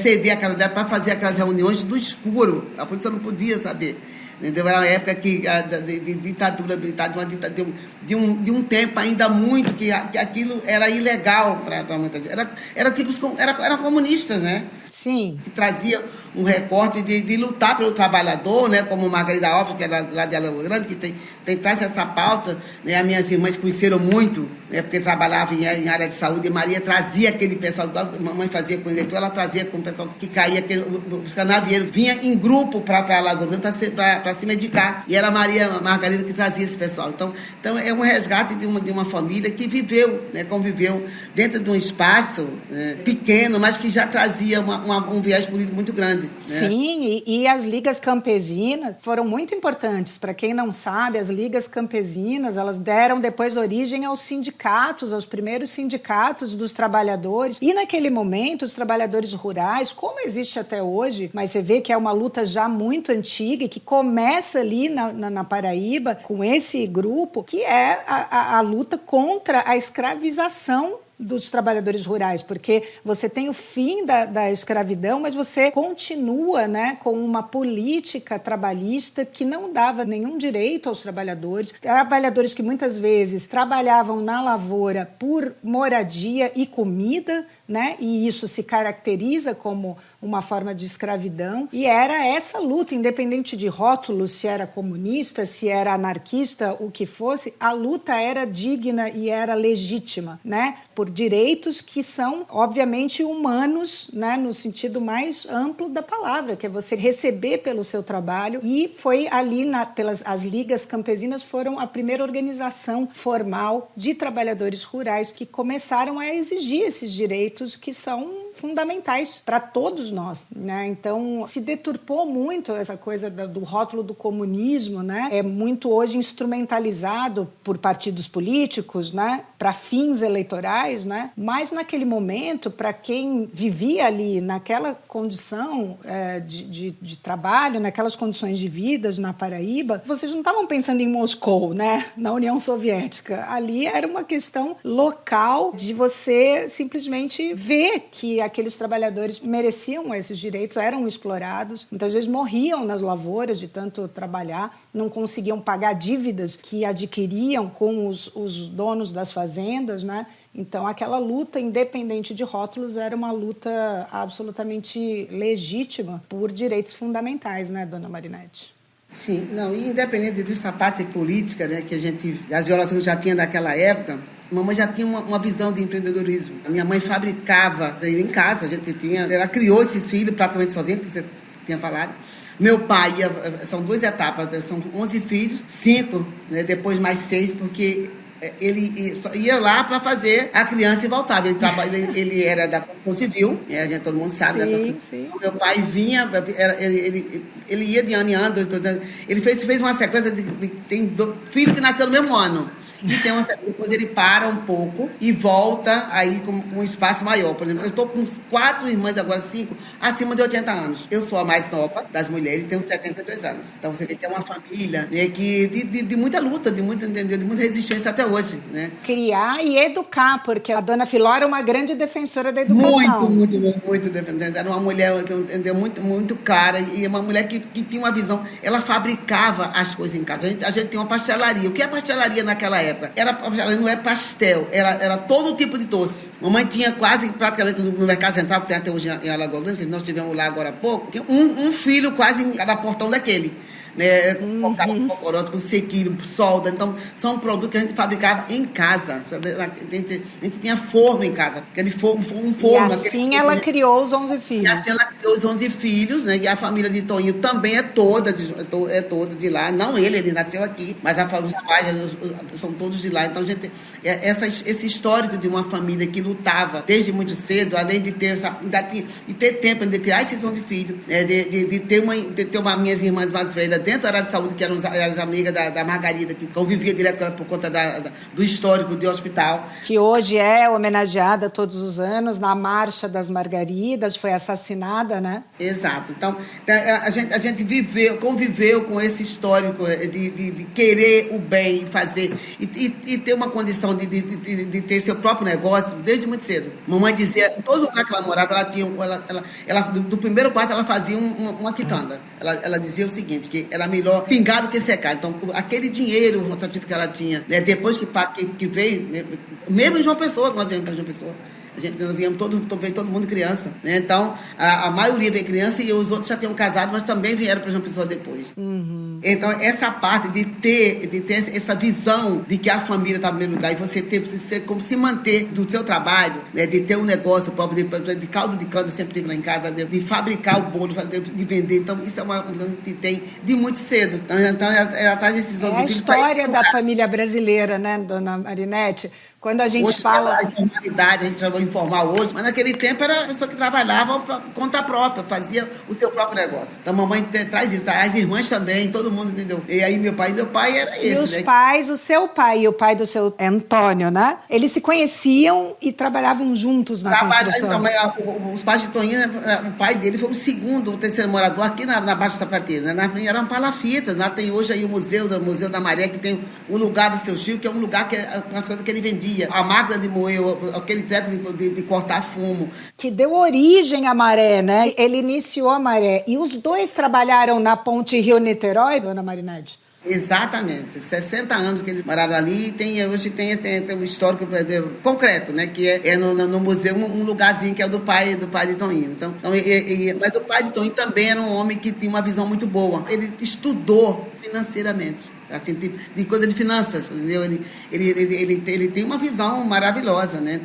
ceder a casa dela para fazer aquelas reuniões do escuro. A polícia não podia saber. Entendeu? Era uma época de ditadura, de um tempo ainda muito que aquilo era ilegal para muita gente. Era comunistas, né? Sim. Que trazia um recorte de lutar pelo trabalhador, né? Como Margarida Alves, que era lá de Alagoas Grande, que traz essa pauta. Né? As minhas irmãs conheceram muito, né? Porque trabalhavam em área de saúde, e Maria trazia aquele pessoal, igual a mamãe fazia com o eleitor, ela trazia com o pessoal que caía, os canavieiros, vinha em grupo para Alagoas Grande para se medicar. E era a Margarida que trazia esse pessoal. Então é um resgate de uma família que viveu, né? Conviveu dentro de um espaço pequeno, mas que já trazia um viés político muito grande. Né? Sim, e as ligas campesinas foram muito importantes. Para quem não sabe, as ligas campesinas, elas deram depois origem aos sindicatos, aos primeiros sindicatos dos trabalhadores. E naquele momento, os trabalhadores rurais, como existe até hoje, mas você vê que é uma luta já muito antiga e que começa ali na Paraíba com esse grupo, que é a luta contra a escravização dos trabalhadores rurais, porque você tem o fim da escravidão, mas você continua, né, com uma política trabalhista que não dava nenhum direito aos trabalhadores que muitas vezes trabalhavam na lavoura por moradia e comida, né, e isso se caracteriza como uma forma de escravidão, e era essa luta, independente de rótulos, se era comunista, se era anarquista, o que fosse, a luta era digna e era legítima, né, por direitos que são, obviamente, humanos, né, no sentido mais amplo da palavra, que é você receber pelo seu trabalho, e foi ali, as ligas campesinas foram a primeira organização formal de trabalhadores rurais que começaram a exigir esses direitos que são fundamentais para todos nós, né? Então, se deturpou muito essa coisa do rótulo do comunismo, né? É muito hoje instrumentalizado por partidos políticos, né? Para fins eleitorais, né? Mas naquele momento, para quem vivia ali naquela condição de trabalho, naquelas condições de vida na Paraíba, vocês não estavam pensando em Moscou, né? Na União Soviética. Ali era uma questão local de você simplesmente ver que aqueles trabalhadores mereciam esses direitos, eram explorados, muitas vezes morriam nas lavouras de tanto trabalhar, não conseguiam pagar dívidas que adquiriam com os donos das fazendas, né? Então, aquela luta, independente de rótulos, era uma luta absolutamente legítima por direitos fundamentais, né, dona Marinete? Sim, não, e independente dessa parte política, né, que as violações já tinha naquela época, a mamãe já tinha uma visão de empreendedorismo. A minha mãe fabricava em casa, ela criou esses filhos praticamente sozinha, que você tinha falado. Meu pai, são 2 etapas, são 11 filhos, 5, né, depois mais 6, porque ele ia lá para fazer a criança e voltava. Ele era da construção civil, todo mundo sabe. Sim. Meu pai vinha, ele ia de ano em ano, 2 anos. Ele fez uma sequência tem filho que nasceu no mesmo ano. E depois ele para um pouco e volta aí com um espaço maior. Por exemplo, eu estou com 4 irmãs, agora 5, acima de 80 anos. Eu sou a mais nova das mulheres e tenho 72 anos. Então você vê que é uma família, né, de muita luta, de muita resistência até hoje. Né? Criar e educar, porque a dona Filó era uma grande defensora da educação. Muito defensora. Era uma mulher muito, muito cara e uma mulher que tinha uma visão. Ela fabricava as coisas em casa. A gente tem uma pastelaria. O que é pastelaria naquela época? Não é pastel, era todo tipo de doce. Mamãe tinha praticamente no Mercado Central, que tem até hoje em Alagoas Grande, que nós tivemos lá agora há pouco, um filho quase em cada portão daquele. Né, com cocoroto, com sequilho, solda. Então, são produtos que a gente fabricava em casa. A gente tinha forno em casa, aquele forno. E assim ela criou os 11 filhos. E assim ela criou os 11 filhos, né? E a família de Toninho também é toda de lá. Não ele nasceu aqui, mas os pais são todos de lá. Então, gente, esse histórico de uma família que lutava desde muito cedo, além de ter tempo de criar esses 11 filhos, né? de ter minhas irmãs mais velhas dentro da área de saúde, que eram as amigas da Margarida, que convivia direto com ela por conta do histórico de hospital. Que hoje é homenageada todos os anos na Marcha das Margaridas, foi assassinada, né? Exato. Então a gente conviveu com esse histórico de querer o bem, fazer, e ter uma condição de ter seu próprio negócio desde muito cedo. Mamãe dizia, em todo lugar que ela morava, ela do primeiro quarto ela fazia uma quitanda. Ela dizia o seguinte, que era melhor pingar do que secar. Então, aquele dinheiro rotativo que ela tinha, né, depois que veio, né, mesmo em João Pessoa, quando ela veio para João Pessoa, Nós viemos todo mundo criança, né? Então, a maioria veio criança e os outros já tinham casado, mas também vieram para João Pessoa depois. Uhum. Então, essa parte de ter essa visão de que a família está no primeiro lugar e você como se manter do seu trabalho, né? De ter um negócio próprio, de caldo de cana, sempre tive lá em casa, de fabricar o bolo, de vender. Então, isso é uma visão que tem de muito cedo. Então, ela traz esses a história da família brasileira, né, dona Marinete? Quando a gente hoje fala... a informalidade, a gente chamou informal hoje, mas naquele tempo era a pessoa que trabalhava por conta própria, fazia o seu próprio negócio. Então a mamãe traz isso, as irmãs também, todo mundo, entendeu? E aí meu pai era esse, e os pais, o seu pai e o pai do seu Antônio, né? Eles se conheciam e trabalhavam juntos na construção. Então, os pais de Toninho, o pai dele foi o terceiro morador aqui na Baixa do Sapateiro, né? Eram palafitas, né? Tem hoje aí o Museu da Maré, que tem um lugar do seu Chico, que é um lugar que é umas coisas que ele vendia. A máquina de moer, aquele treco de cortar fumo. Que deu origem à Maré, né? Ele iniciou a Maré. E os dois trabalharam na ponte Rio-Niterói, dona Marinete? Exatamente. 60 anos que eles moraram ali e hoje tem um histórico concreto, né? Que é no museu um lugarzinho que é o do pai de Toninho. Mas o pai de Toninho também era um homem que tinha uma visão muito boa. Ele estudou financeiramente. De coisa de finanças, entendeu? Ele tem uma visão maravilhosa, né?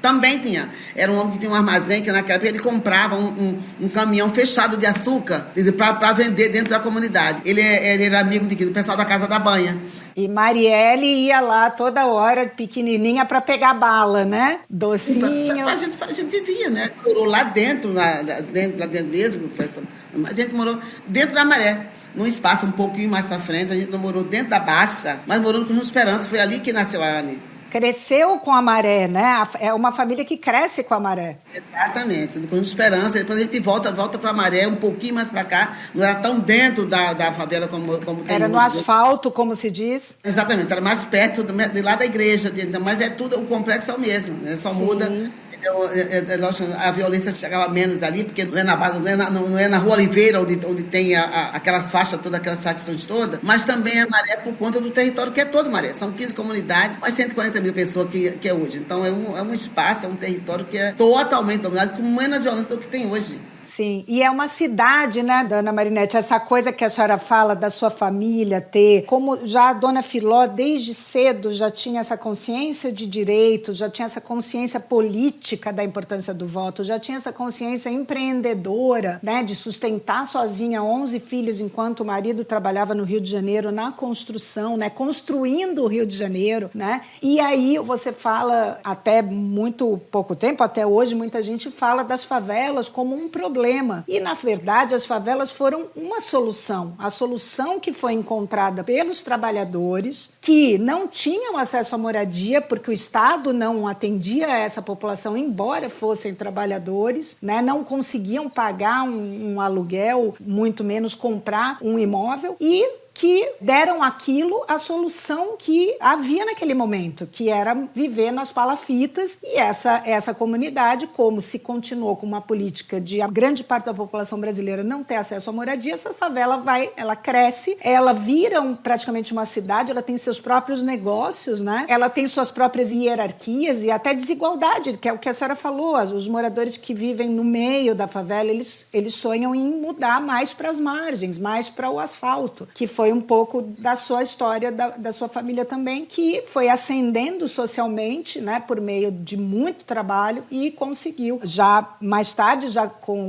Também tinha. Era um homem que tinha um armazém que naquela época ele comprava um caminhão fechado de açúcar para vender dentro da comunidade. Ele era amigo do pessoal da Casa da Banha. E Marielle ia lá toda hora, pequenininha, para pegar bala, né? Docinho. A gente vivia, né? Morou lá dentro mesmo. A gente morou dentro da Maré. Num espaço um pouquinho mais para frente, a gente não morou dentro da Baixa, mas morou no Conjunto Esperança. Foi ali que nasceu a Anne. Cresceu com a Maré, né? É uma família que cresce com a Maré. Exatamente, no Conjunto Esperança. Depois a gente volta para a Maré, um pouquinho mais para cá. Não era tão dentro da favela como tem Era no asfalto, como se diz. Exatamente, era mais perto de lá da igreja. Mas é tudo, o complexo é o mesmo, né? Só muda. A violência chegava menos ali, porque não é na Rua Oliveira, onde tem aquelas faixas todas, aquelas facções todas, mas também é Maré por conta do território que é todo Maré. São 15 comunidades, mais 140 mil pessoas que é hoje. Então é um espaço, é um território que é totalmente dominado, com menos violência do que tem hoje. Sim, e é uma cidade, né, dona Marinete, essa coisa que a senhora fala da sua família ter, como já a dona Filó, desde cedo, já tinha essa consciência de direitos, já tinha essa consciência política da importância do voto, já tinha essa consciência empreendedora, né, de sustentar sozinha 11 filhos, enquanto o marido trabalhava no Rio de Janeiro na construção, né, construindo o Rio de Janeiro, né, e aí você fala, até muito pouco tempo, até hoje, muita gente fala das favelas como um problema. E, na verdade, as favelas foram uma solução. A solução que foi encontrada pelos trabalhadores que não tinham acesso à moradia, porque o Estado não atendia a essa população, embora fossem trabalhadores, né? Não conseguiam pagar um aluguel, muito menos comprar um imóvel, e que deram àquilo a solução que havia naquele momento, que era viver nas palafitas. E essa comunidade, como se continuou com uma política de a grande parte da população brasileira não ter acesso à moradia, essa favela ela cresce, ela vira praticamente uma cidade, ela tem seus próprios negócios, né? Ela tem suas próprias hierarquias e até desigualdade, que é o que a senhora falou. Os moradores que vivem no meio da favela, eles sonham em mudar mais para as margens, mais para o asfalto, que foi um pouco da sua história, da sua família também, que foi ascendendo socialmente, né, por meio de muito trabalho, e conseguiu. Já mais tarde,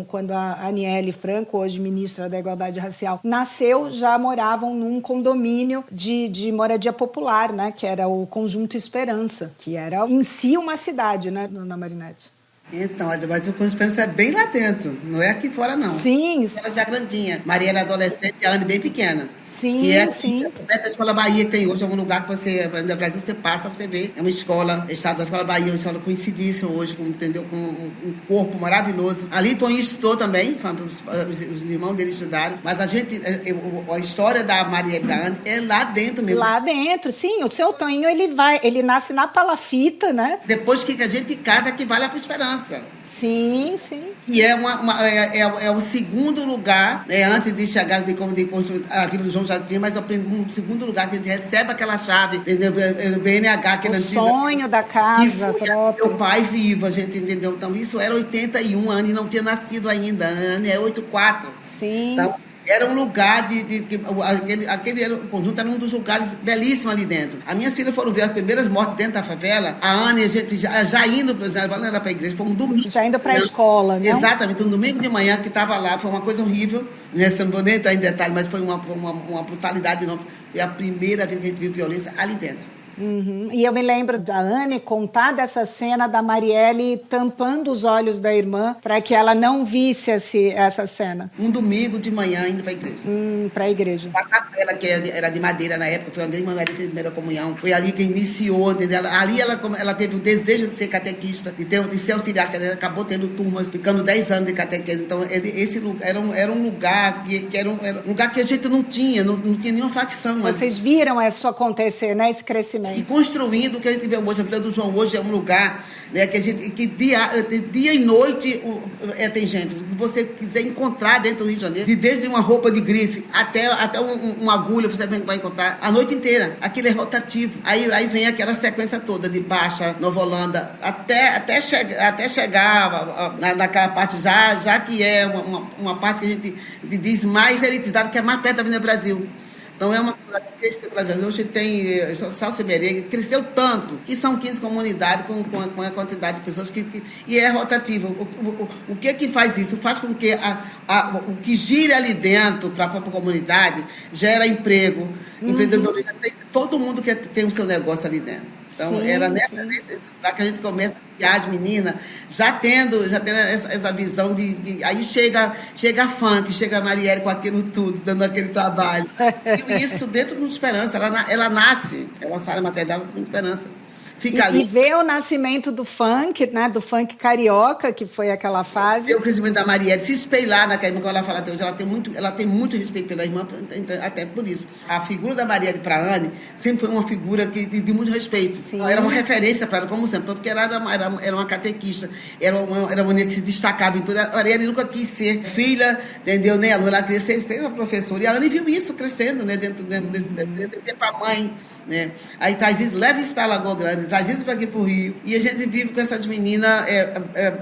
quando a Aniele Franco, hoje ministra da Igualdade Racial, nasceu, já moravam num condomínio de moradia popular, né, que era o Conjunto Esperança, que era em si uma cidade, né, dona Marinete? Então, mas o Conjunto Esperança é bem lá dentro, não é aqui fora, não. Sim. Era já grandinha. Maria era adolescente e a Anne bem pequena. Sim, que é sim. Perto da Escola Bahia, que tem hoje algum lugar que você, no Brasil, você passa, você vê. É uma escola, estado da Escola Bahia, uma escola conhecidíssima hoje, entendeu? Com um corpo maravilhoso. Ali Toninho estudou também, os irmãos dele estudaram, mas a história da Maria e da Anne é lá dentro mesmo. Lá dentro, sim. O seu Toninho, ele nasce na palafita, né? Depois que a gente casa, que vai lá para Esperança. Sim, sim. E é o segundo lugar, né, antes de chegar de construir a Vila do João Jardim, mas é o segundo lugar que a gente recebe aquela chave, entendeu? O BNH, aquele antigo. O sonho da casa própria. Meu pai vivo, a gente entendeu. Então, isso era 81 anos e não tinha nascido ainda. Ano é 84. Sim. Então, era um lugar aquele conjunto era um dos lugares belíssimos ali dentro. As minhas filhas foram ver as primeiras mortes dentro da favela. A Ana e a gente já indo para a igreja, foi um domingo. Já indo para a escola, né? Exatamente, um domingo de manhã que estava lá, foi uma coisa horrível. Né? Não vou nem entrar em detalhe, mas foi uma brutalidade enorme. Foi a primeira vez que a gente viu violência ali dentro. Uhum. E eu me lembro da Anne contar dessa cena da Marielle tampando os olhos da irmã para que ela não visse essa cena. Um domingo de manhã indo para a igreja. Para a igreja. A capela, que era de madeira na época, foi onde a irmã Maria fez a primeira comunhão. Foi ali que iniciou, entendeu? Ali ela teve o desejo de ser catequista, de ser auxiliar, que ela acabou tendo turmas, ficando 10 anos de catequese. Então, esse lugar era um lugar que era um lugar que a gente não tinha nenhuma facção. Vocês viram isso acontecer, né? Esse crescimento. E construindo o que a gente vê hoje, a Vila do João hoje é um lugar, né, que dia e noite tem gente. Se você quiser encontrar dentro do Rio de Janeiro, desde uma roupa de grife até uma agulha, você vai encontrar a noite inteira. Aquilo é rotativo. Aí vem aquela sequência toda de Baixa, Nova Holanda, até chegar naquela parte já que é uma parte que a gente diz mais elitizada, que é mais perto da Avenida Brasil. Então, é uma coisa que cresceu para gente. Hoje tem Salceberê, cresceu tanto, que são 15 comunidades com a quantidade de pessoas e é rotativo. O que faz isso? Faz com que o que gira ali dentro para a própria comunidade gera emprego, empreendedorismo. Todo mundo quer ter o seu negócio ali dentro. Então, era nesse lugar que a gente começa a criar as meninas, já tendo essa visão de aí chega a funk, chega a Marielle com aquilo tudo, dando aquele trabalho. E isso dentro com esperança, ela nasce, ela sai maternidade com esperança. E ver o nascimento do funk, né? Do funk carioca, que foi aquela fase. O crescimento da Marielle, se espelhar naquela irmã que ela fala até hoje, ela tem muito respeito pela irmã, até por isso. A figura da Marielle para a Anne sempre foi uma figura de muito respeito. Sim. Era uma referência para ela, como sempre, porque ela era uma catequista, era uma mulher que se destacava em tudo. A Marielle nunca quis ser filha, entendeu? Né? Ela queria ser uma professora. E a Anne viu isso crescendo, né? Dentro ser para a mãe. Né? Aí traz isso, leva isso para Lagoa Grande, traz isso para aqui para o Rio. E a gente vive com essas meninas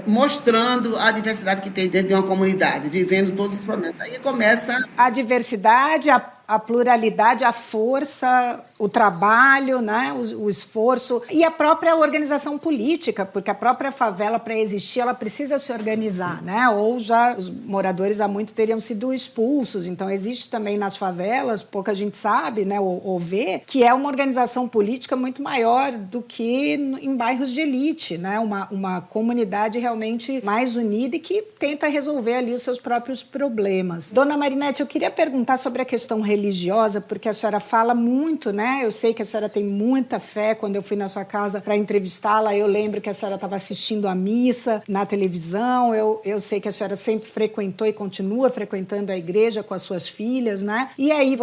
mostrando a diversidade que tem dentro de uma comunidade, vivendo todos os momentos. Aí começa a diversidade, a pluralidade, a força, o trabalho, né? o esforço e a própria organização política, porque a própria favela, para existir, ela precisa se organizar, né? Ou já os moradores há muito teriam sido expulsos. Então, existe também nas favelas, pouca gente sabe, né? ou vê, que é uma organização política muito maior do que em bairros de elite, né? Uma comunidade realmente mais unida e que tenta resolver ali os seus próprios problemas. Dona Marinete, eu queria perguntar sobre a questão religiosa, porque a senhora fala muito, né? Eu sei que a senhora tem muita fé. Quando eu fui na sua casa para entrevistá-la, eu lembro que a senhora estava assistindo a missa na televisão. Eu sei que a senhora sempre frequentou e continua frequentando a igreja com as suas filhas, né? E aí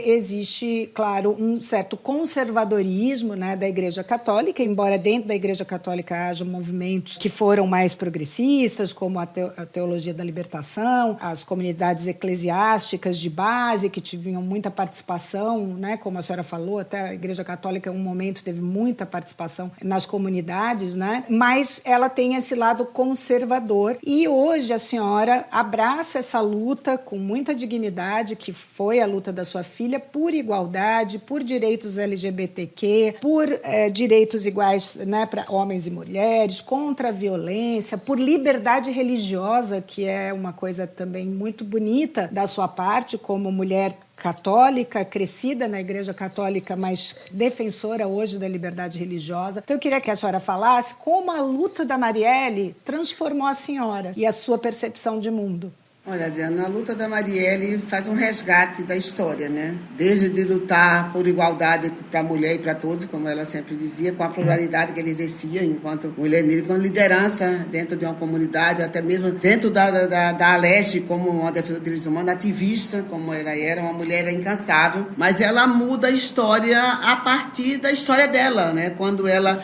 existe, claro, um certo conservadorismo, né, da Igreja Católica, embora dentro da Igreja Católica haja movimentos que foram mais progressistas, como a teologia da libertação, as comunidades eclesiásticas de base, que tinham muita participação, né, como a senhora falou, até a Igreja Católica em um momento teve muita participação nas comunidades, né, mas ela tem esse lado conservador e hoje a senhora abraça essa luta com muita dignidade, que foi a luta da sua filha, por igualdade, por direitos LGBTQ, por direitos iguais, né, para homens e mulheres, contra a violência, por liberdade religiosa, que é uma coisa também muito bonita da sua parte, como mulher católica, crescida na Igreja Católica, mas defensora hoje da liberdade religiosa. Então, eu queria que a senhora falasse como a luta da Marielle transformou a senhora e a sua percepção de mundo. Olha, Adriana, a luta da Marielle faz um resgate da história, né? Desde de lutar por igualdade para a mulher e para todos, como ela sempre dizia, com a pluralidade que ela exercia enquanto mulher negra, com liderança dentro de uma comunidade, até mesmo dentro da Aleste, como uma defesa dos direitos humanos, ativista, como ela era, uma mulher incansável, mas ela muda a história a partir da história dela, né? Quando ela,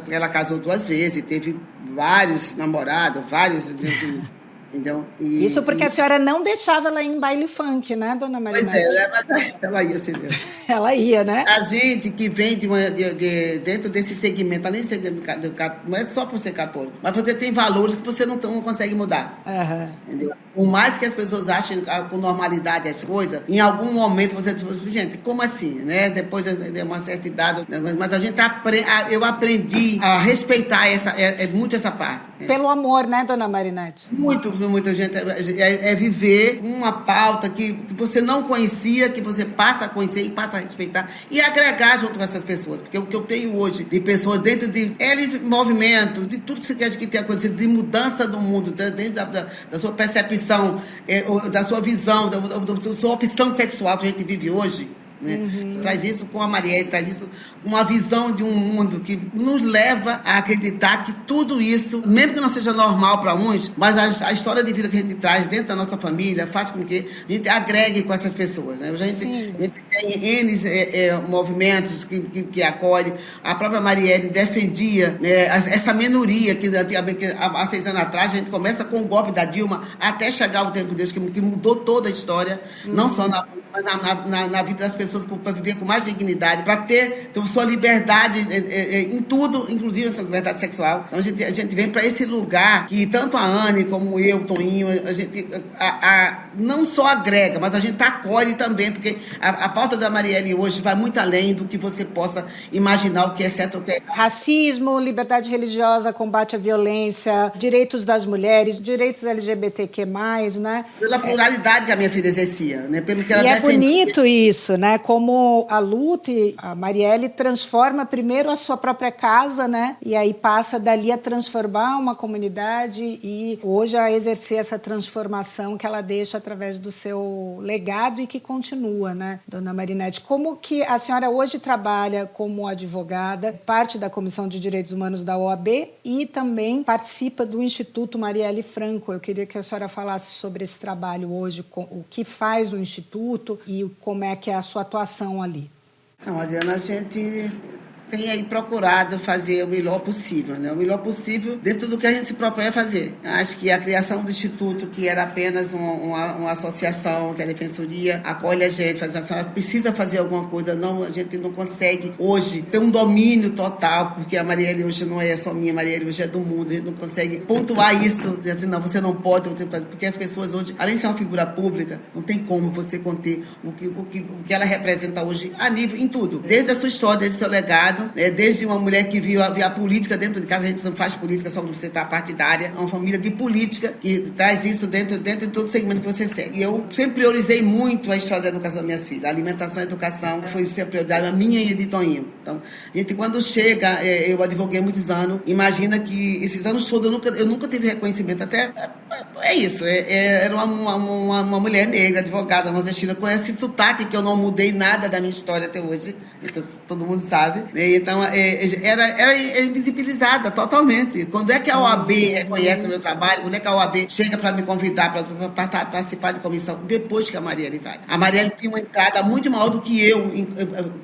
ela casou 2 vezes, teve vários namorados, vários... Entendeu? Isso porque a senhora não deixava ela ir em baile funk, né, dona Marinete? Pois é, ela ia assim mesmo. Ela ia, né? A gente que vem dentro desse segmento, além de ser não é só por ser católico, mas você tem valores que você não consegue mudar. Uhum. Entendeu? Por mais que as pessoas achem com normalidade as coisas, em algum momento você diz, gente, como assim? Né? Depois de uma certa idade, mas a gente eu aprendi a respeitar muito essa parte. Pelo amor, né, dona Marinete? Muita gente é viver uma pauta que você não conhecia, que você passa a conhecer e passa a respeitar e agregar junto com essas pessoas. Porque o que eu tenho hoje de pessoas dentro de movimento, de tudo que tem acontecido, de mudança do mundo, dentro da sua percepção, da sua visão, da sua opção sexual que a gente vive hoje, né? Uhum. Traz isso com a Marielle, traz isso uma visão de um mundo que nos leva a acreditar que tudo isso, mesmo que não seja normal para uns, mas a história de vida que a gente traz dentro da nossa família faz com que a gente agregue com essas pessoas, né? A gente tem N movimentos que acolhem. A própria Marielle defendia, né, essa minoria que há 6 anos atrás a gente começa com o golpe da Dilma até chegar o tempo de Deus, que mudou toda a história, não só na vida das pessoas, para viver com mais dignidade, para ter sua liberdade em tudo, inclusive essa liberdade sexual. Então a gente vem para esse lugar que tanto a Anne como eu, Toninho, a gente não só agrega, mas a gente acolhe também, porque a pauta da Marielle hoje vai muito além do que você possa imaginar o que é certo ou o que é errado. Racismo, liberdade religiosa, combate à violência, direitos das mulheres, direitos LGBTQ+, né? Pela pluralidade que a minha filha exercia, né? Pelo que ela defendia. É bonito isso, né? Como a luta, a Marielle transforma primeiro a sua própria casa, né? E aí passa dali a transformar uma comunidade e hoje a exercer essa transformação que ela deixa através do seu legado e que continua, né, dona Marinete? Como que a senhora hoje trabalha como advogada, parte da Comissão de Direitos Humanos da OAB e também participa do Instituto Marielle Franco. Eu queria que a senhora falasse sobre esse trabalho hoje, o que faz o Instituto e como é que é a sua atuação ali. Então, Adriana, a gente tem aí procurado fazer o melhor possível, né? O melhor possível dentro do que a gente se propõe a fazer. Acho que a criação do Instituto, que era apenas uma associação, que é a Defensoria, acolhe a gente, a senhora precisa fazer alguma coisa, não, a gente não consegue hoje ter um domínio total, porque a Marielle hoje não é só minha, a Marielle hoje é do mundo, a gente não consegue pontuar isso, dizer assim, não, você não pode, porque as pessoas hoje, além de ser uma figura pública, não tem como você conter o que ela representa hoje a nível, em tudo, desde a sua história, desde o seu legado, desde uma mulher que viu a política dentro de casa. A gente não faz política só quando você está partidária, é uma família de política que traz isso dentro de todo o segmento que você segue. E eu sempre priorizei muito a história da educação das minhas filhas. A alimentação e a educação foi sempre prioridade, a minha e a de Toninho. Então, a gente, quando chega, eu advoguei há muitos anos, imagina que esses anos todos eu nunca tive reconhecimento, até é isso, era uma mulher negra, advogada nordestina, com esse sotaque que eu não mudei nada da minha história até hoje, então, todo mundo sabe, né? Então, era invisibilizada totalmente. Quando é que a OAB reconhece o meu trabalho? Quando é que a OAB chega para me convidar para participar de comissão? Depois que a Marielle vai. A Marielle tem uma entrada muito maior do que eu,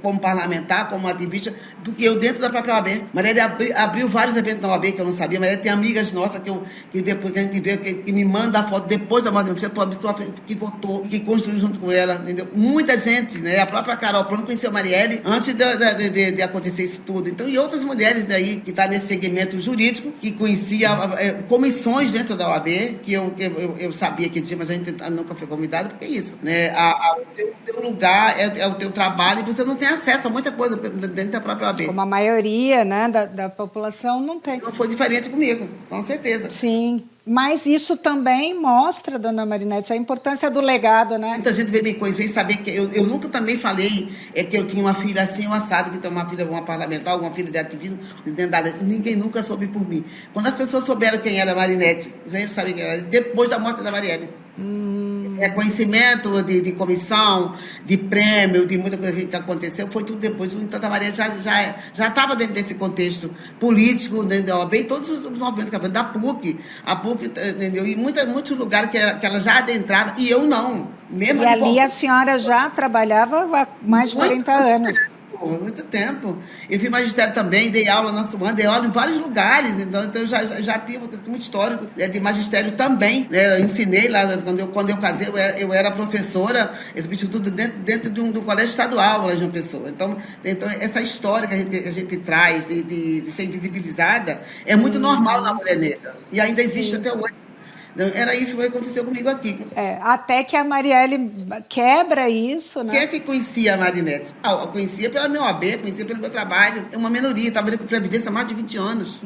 como parlamentar, como ativista, do que eu dentro da própria OAB. A Marielle abriu vários eventos na OAB que eu não sabia. A Marielle tem amigas nossas que depois que a gente vê, que me manda a foto depois da morte da pessoa que votou, que construiu junto com ela, entendeu? Muita gente, né? A própria Carol Prono conheceu a Marielle antes de acontecer isso tudo. Então, e outras mulheres daí que estão nesse segmento jurídico, que conhecia comissões dentro da OAB, que eu sabia que tinha, mas a gente nunca foi convidado, porque é isso, né? O teu lugar é o teu trabalho e você não tem acesso a muita coisa dentro da própria OAB. Como a maioria, né, da população não tem. Não foi diferente comigo, com certeza. Sim. Mas isso também mostra, dona Marinete, a importância do legado, né? Muita gente vem saber que eu nunca também falei que eu tinha uma filha assim, um assado, que tem uma filha, uma parlamentar, uma filha de ativismo, ninguém nunca soube por mim. Quando as pessoas souberam quem era a Marinete, eles sabem quem era, depois da morte da Marielle. Esse reconhecimento de comissão, de prêmio, de muita coisa que aconteceu, foi tudo depois. O Santa Maria já estava dentro desse contexto político, dentro da OAB, todos os movimentos da PUC. A PUC, entendeu? E muitos lugares que ela já adentrava, e eu não. Mesmo e ali a senhora já trabalhava há mais de 40 anos. Muito tempo. Eu fiz magistério também, dei aula na Suana, dei aula em vários lugares, então eu já tive muito histórico de magistério também. Né? Eu ensinei lá, quando eu casei, eu era professora, esse instituto dentro do colégio estadual lá de uma pessoa. Então essa história que a gente traz de ser invisibilizada é muito normal na mulher negra. E ainda existe até hoje. Era isso que aconteceu comigo aqui. Até que a Marielle quebra isso, né? Quem é que conhecia a Marinette? Eu conhecia pela minha OAB, conhecia pelo meu trabalho. É uma minoria, trabalhei com Previdência há mais de 20 anos.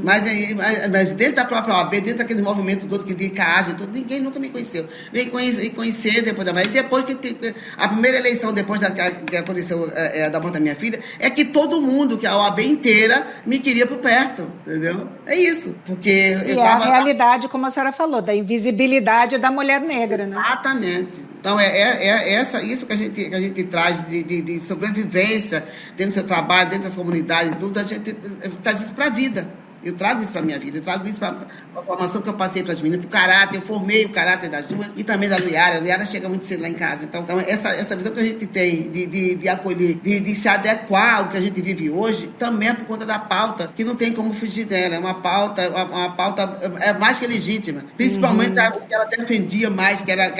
Mas dentro da própria OAB, dentro daquele movimento todo que de CAAG, ninguém nunca me conheceu. Veio conhecer depois da Marinette. Depois que a primeira eleição, depois que aconteceu da morte da minha filha, é que todo mundo, que a OAB inteira, me queria por perto, entendeu? É isso. Porque e a realidade, como a senhora falou, da invisibilidade da mulher negra, né? Exatamente. Então, isso que a gente traz de sobrevivência dentro do seu trabalho, dentro das comunidades, tudo, a gente traz isso para a vida. Eu trago isso para a minha vida, eu trago isso para a formação que eu passei para as meninas, para o caráter, eu formei o caráter das duas e também da Luiara. A Luiara chega muito cedo lá em casa. Então essa visão que a gente tem de acolher, de se adequar ao que a gente vive hoje, também é por conta da pauta, que não tem como fugir dela. É uma pauta mais que legítima. Principalmente o que ela defendia mais, que era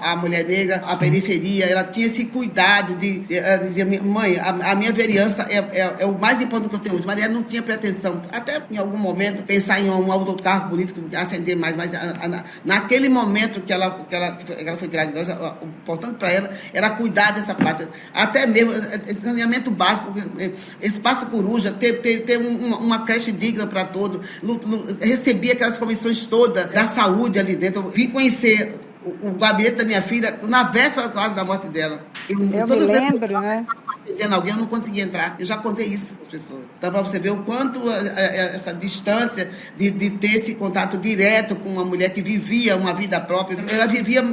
a mulher negra, a periferia. Ela tinha esse cuidado de dizer, mãe, a minha vereança é o mais importante que eu tenho hoje. Maria não tinha pretensão, até em algum momento, pensar em um outro cargo político, ascender mais, mas naquele momento que ela foi tirada de nós, o importante para ela era cuidar dessa parte, até mesmo saneamento básico, espaço coruja, ter uma creche digna para todos, receber aquelas comissões todas da saúde ali dentro. Eu vim conhecer o gabinete da minha filha na véspera quase da morte dela. Eu me lembro, né? Dizendo alguém, eu não conseguia entrar. Eu já contei isso para as pessoas. Então, para você ver o quanto essa distância de ter esse contato direto com uma mulher que vivia uma vida própria, ela vivia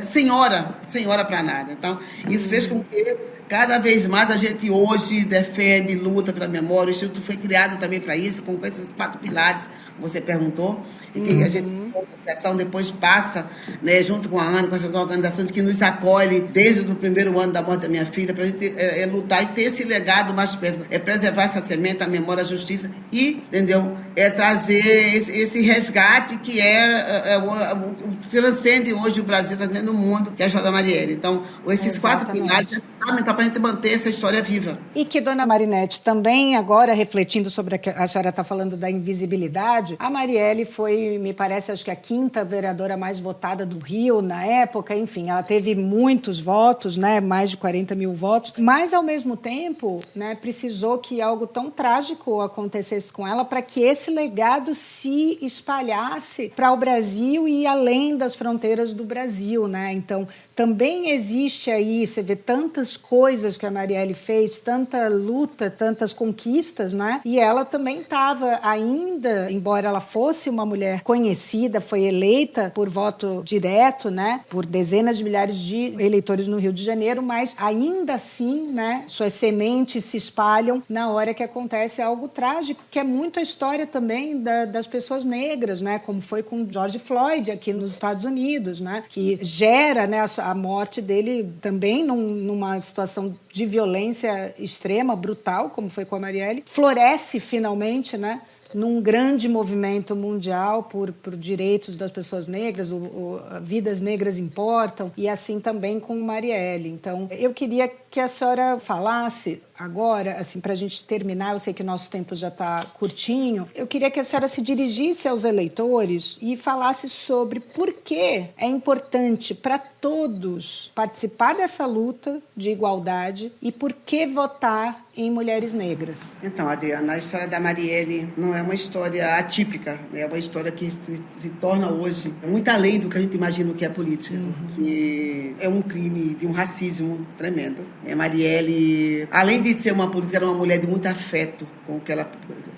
sem hora para nada. Então, isso fez com que cada vez mais a gente hoje defende, luta pela memória. O Instituto foi criado também para isso, com esses 4 pilares que você perguntou, e que a gente, a associação, depois passa, né, junto com a ANA, com essas organizações que nos acolhem desde o primeiro ano da morte da minha filha, para a gente lutar e ter esse legado mais perto, preservar essa semente, a memória, a justiça e, entendeu, trazer esse resgate que transcende hoje o Brasil, transcende o mundo, que é a Joia da Marielle. Então, esses 4 pilares é fundamental para a gente manter essa história viva. E que, dona Marinette, também agora refletindo sobre a que a senhora está falando da invisibilidade, a Marielle foi, me parece, acho que a 5ª vereadora mais votada do Rio na época, enfim, ela teve muitos votos, né, mais de 40 mil votos, mas ao mesmo tempo, né, precisou que algo tão trágico acontecesse com ela para que esse legado se espalhasse para o Brasil e além das fronteiras do Brasil, né? Então, também existe aí, você vê tantas coisas que a Marielle fez, tanta luta, tantas conquistas, né? E ela também estava ainda, embora ela fosse uma mulher conhecida, foi eleita por voto direto, né? Por dezenas de milhares de eleitores no Rio de Janeiro, mas ainda assim, né? Suas sementes se espalham na hora que acontece algo trágico, que é muito a história também das pessoas negras, né? Como foi com George Floyd aqui nos Estados Unidos, né? Que gera, né, a morte dele também numa situação de violência extrema, brutal, como foi com a Marielle. Floresce finalmente, né, num grande movimento mundial por direitos das pessoas negras, vidas negras importam, e assim também com Marielle. Então, eu queria que a senhora falasse agora, assim, para a gente terminar, eu sei que nosso tempo já está curtinho, eu queria que a senhora se dirigisse aos eleitores e falasse sobre por que é importante para todos participar dessa luta de igualdade e por que votar em mulheres negras. Então, Adriana, a história da Marielle não é uma história atípica, é uma história que se torna hoje muito além do que a gente imagina que é política, que é um crime de um racismo tremendo. Marielle, além de ser uma política, era uma mulher de muito afeto com o que ela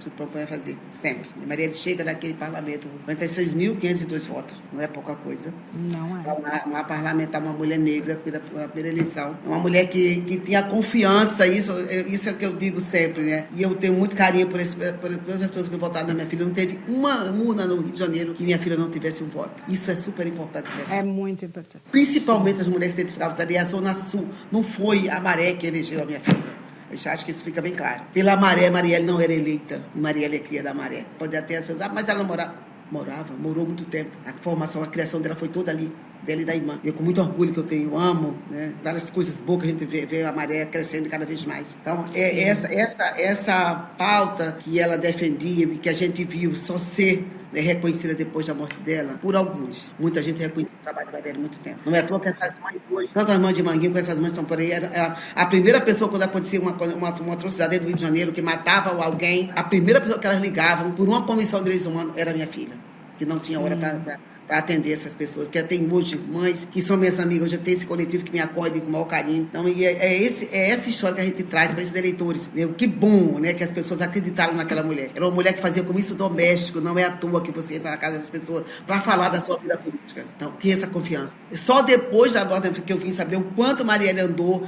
se propõe a fazer, sempre. Marielle chega daquele parlamento com 46.502 votos, não é pouca coisa. Não é. Uma parlamentar, uma mulher negra pela primeira eleição. Uma mulher que tinha confiança, isso é o que eu digo sempre, né? E eu tenho muito carinho por todas as pessoas que votaram na minha filha. Não teve uma urna no Rio de Janeiro que minha filha não tivesse um voto. Isso é super importante. É muito importante. Principalmente as mulheres que se identificavam da Zona Sul. Não foi a Maré que elegeu a minha filha. Eu acho que isso fica bem claro. Pela Maré, Marielle não era eleita. Marielle é cria da Maré. Pode até as pessoas, mas ela não morou muito tempo. A formação, a criação dela foi toda ali, dela e da irmã. Eu, com muito orgulho que eu tenho, amo, né? Várias coisas boas que a gente vê a Maré crescendo cada vez mais. Então, essa pauta que ela defendia e que a gente viu só ser reconhecida depois da morte dela, por alguns. Muita gente reconheceu o trabalho da Marielle há muito tempo. Não é à toa que essas mães hoje, tanto as mães de Manguinho como essas mães estão por aí, era a primeira pessoa quando acontecia uma atrocidade dentro do Rio de Janeiro, que matava alguém, a primeira pessoa que elas ligavam por uma comissão de direitos humanos era minha filha, que não tinha hora para atender essas pessoas, que tem hoje mães que são minhas amigas, hoje eu tenho esse coletivo que me acolhe com o maior carinho. Então, essa história que a gente traz para esses eleitores. Né? Que bom, né, que as pessoas acreditaram naquela mulher. Era uma mulher que fazia comício doméstico, não é à toa que você entra na casa das pessoas para falar da sua vida política. Então, tinha essa confiança. Só depois da morte que eu vim saber o quanto Marielle andou.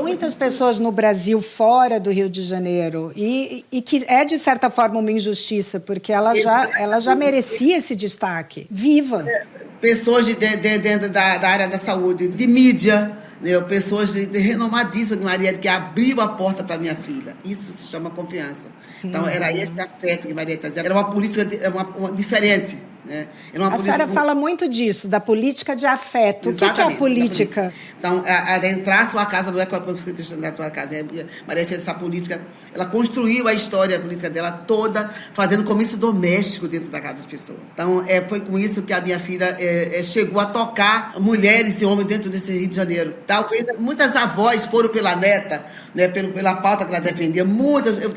Muitas pessoas no Brasil, fora do Rio de Janeiro, e que é, de certa forma, uma injustiça, porque ela já merecia esse destaque. Viva! Pessoas dentro da área da saúde, de mídia, né? Pessoas renomadíssimas de Marielle que abriu a porta para minha filha. Isso se chama confiança. Então, era esse afeto que Marielle trazia. Era uma política diferente. Né? A senhora fala muito disso, da política de afeto. Exatamente, o que é a política? Então, entrar na sua casa não é para você deixar na sua casa. Maria fez essa política, ela construiu a história política dela toda, fazendo comício doméstico dentro da casa das pessoas. Então, foi com isso que a minha filha chegou a tocar mulheres e homens dentro desse Rio de Janeiro. Talvez muitas avós foram pela neta, né, pela pauta que ela defendia.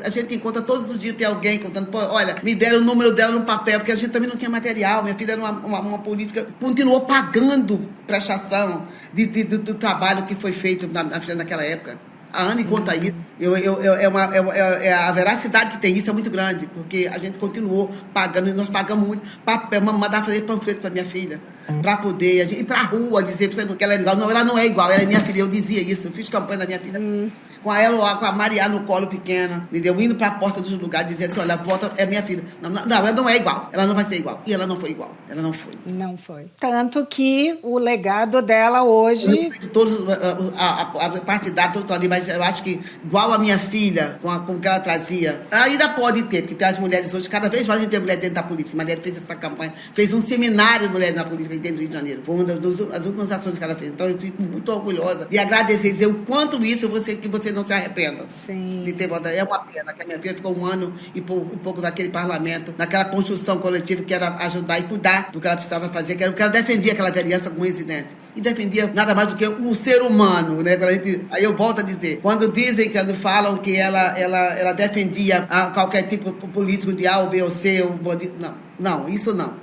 A gente encontra todos os dias, tem alguém contando, pô, olha, me deram o número dela no papel, porque a gente também não tinha material. Minha filha era uma política, continuou pagando prestação do trabalho que foi feito na filha naquela época. A Anne conta isso. A veracidade que tem isso é muito grande, porque a gente continuou pagando, e nós pagamos muito, papel, mandar fazer panfleto para minha filha, para poder ir para a rua dizer que ela é igual. Não, ela não é igual, ela é minha filha. Eu dizia isso, eu fiz campanha da minha filha. Com a Maria no colo pequena, entendeu? Indo para a porta dos lugares, dizendo assim, olha, a volta é minha filha. Não, ela não é igual, ela não vai ser igual. E ela não foi igual, ela não foi. Não foi. Tanto que o legado dela hoje... Todos, a partidade, todos ali, mas eu acho que igual a minha filha, com o que ela trazia, ainda pode ter, porque tem as mulheres hoje, cada vez mais a gente tem mulher dentro da política. A Marielle fez essa campanha, fez um seminário de mulheres na política dentro do Rio de Janeiro. Foi uma das últimas ações que ela fez. Então eu fico muito orgulhosa de agradecer, dizer o quanto isso que você não se arrependa. Sim. De ter votado. É uma pena que a minha filha ficou um ano e pouco naquele parlamento, naquela construção coletiva que era ajudar e cuidar do que ela precisava fazer, que era o que ela defendia aquela criança com incidente. E defendia nada mais do que o ser humano, né? Aí eu volto a dizer, quando falam que ela defendia qualquer tipo político de A ou B ou C, não, isso não.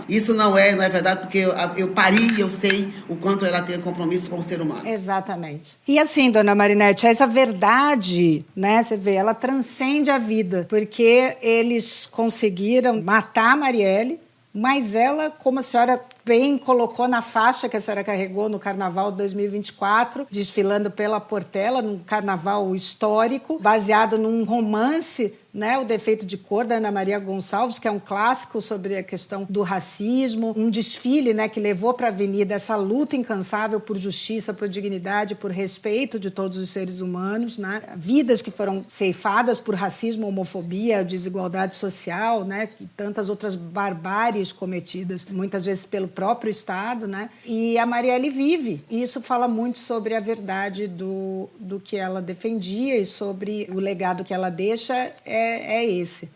Isso não é verdade, porque eu pari e eu sei o quanto ela tem compromisso com o ser humano. Exatamente. E assim, dona Marinete, essa verdade, né, você vê, ela transcende a vida, porque eles conseguiram matar a Marielle, mas ela, como a senhora bem colocou na faixa que a senhora carregou no Carnaval de 2024, desfilando pela Portela, num carnaval histórico, baseado num romance, né, O Defeito de Cor, da Ana Maria Gonçalves, que é um clássico sobre a questão do racismo, um desfile, né, que levou para a avenida essa luta incansável por justiça, por dignidade, por respeito de todos os seres humanos, né, vidas que foram ceifadas por racismo, homofobia, desigualdade social, né, e tantas outras barbáries cometidas, muitas vezes pelo próprio Estado, né? E a Marielle vive. E isso fala muito sobre a verdade do que ela defendia e sobre o legado que ela deixa é esse.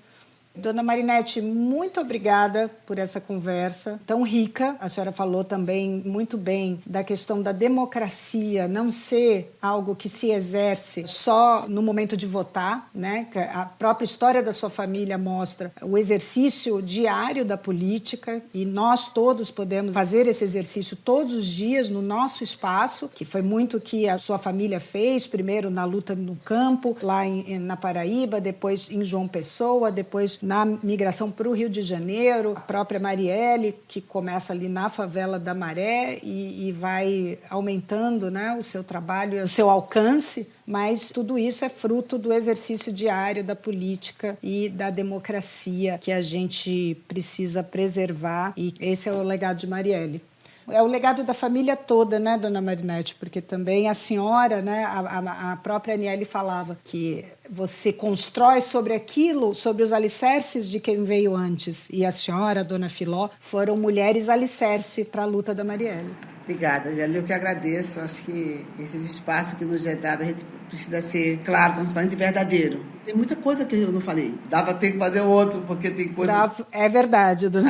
Dona Marinete, muito obrigada por essa conversa tão rica. A senhora falou também muito bem da questão da democracia não ser algo que se exerce só no momento de votar, né? A própria história da sua família mostra o exercício diário da política e nós todos podemos fazer esse exercício todos os dias no nosso espaço, que foi muito o que a sua família fez, primeiro na luta no campo, lá na Paraíba, depois em João Pessoa, depois na migração para o Rio de Janeiro, a própria Marielle, que começa ali na favela da Maré e vai aumentando, né, o seu trabalho, o seu alcance, mas tudo isso é fruto do exercício diário da política e da democracia que a gente precisa preservar, e esse é o legado de Marielle. É o legado da família toda, né, Dona Marinete? Porque também a senhora, né, a própria Aniele falava que você constrói sobre aquilo, sobre os alicerces de quem veio antes. E a senhora, a Dona Filó, foram mulheres alicerce para a luta da Marielle. Obrigada, eu que agradeço. Acho que esse espaço que nos é dado, a gente precisa ser claro, transparente e verdadeiro. Tem muita coisa que eu não falei. Dava ter que fazer outro, porque tem coisa... É verdade, Dona.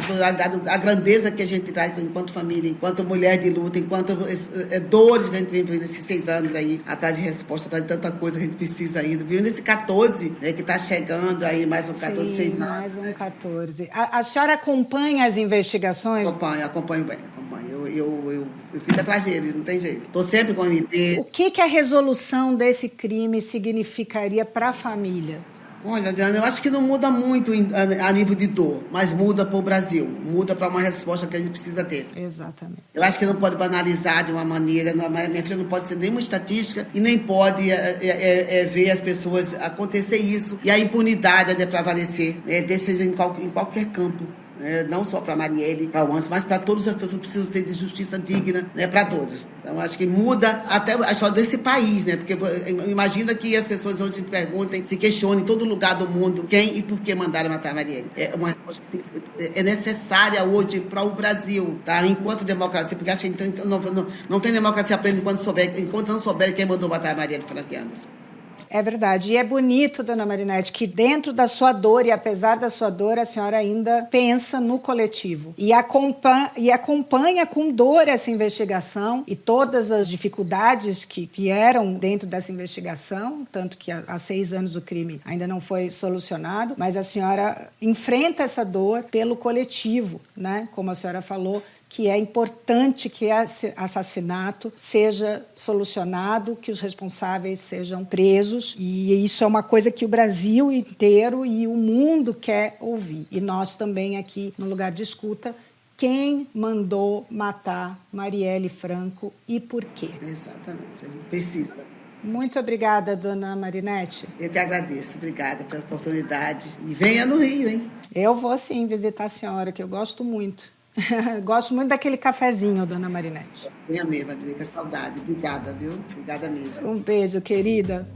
A grandeza que a gente traz enquanto família, enquanto mulher de luta, enquanto dores que a gente vem vivendo nesses 6 anos aí, atrás de resposta, atrás de tanta coisa que a gente precisa ainda. Viu nesse 14, né, que está chegando aí, mais um 14, 6 anos. Mais um 14. A senhora acompanha as investigações? Acompanho bem. Eu fico atrás dele, não tem jeito. Estou sempre com o MP. O que a resolução desse crime significaria para a família? Olha, Adriana, eu acho que não muda muito a nível de dor, mas muda para o Brasil, muda para uma resposta que a gente precisa ter. Exatamente. Eu acho que não pode banalizar de uma maneira, minha filha não pode ser nenhuma estatística e nem pode ver as pessoas acontecer isso e a impunidade de prevalecer, seja em qualquer campo. Não só para a Marielle, para o Anderson, mas para todas as pessoas que precisam ter de justiça digna, né, para todos. Então, acho que muda até a história desse país, né? Porque imagina que as pessoas hoje perguntem, se questionem em todo lugar do mundo quem e por que mandaram matar a Marielle. É uma resposta que é necessária hoje para o Brasil, tá? Enquanto democracia, porque acho que não tem democracia plena enquanto não souber quem mandou matar a Marielle Franco Anderson. É verdade. E é bonito, Dona Marinete, que dentro da sua dor e apesar da sua dor, a senhora ainda pensa no coletivo e acompanha com dor essa investigação e todas as dificuldades que vieram dentro dessa investigação, tanto que há 6 anos o crime ainda não foi solucionado, mas a senhora enfrenta essa dor pelo coletivo, né? Como a senhora falou, que é importante que esse assassinato seja solucionado, que os responsáveis sejam presos, e isso é uma coisa que o Brasil inteiro e o mundo quer ouvir. E nós também aqui no Lugar de Escuta, quem mandou matar Marielle Franco e por quê? Exatamente, a gente precisa. Muito obrigada, Dona Marinete. Eu que agradeço, obrigada pela oportunidade. E venha no Rio, hein? Eu vou sim visitar a senhora, que eu gosto muito. Gosto muito daquele cafezinho, Dona Marinete. Minha mesma, que saudade. Obrigada, viu? Obrigada mesmo. Um beijo, querida.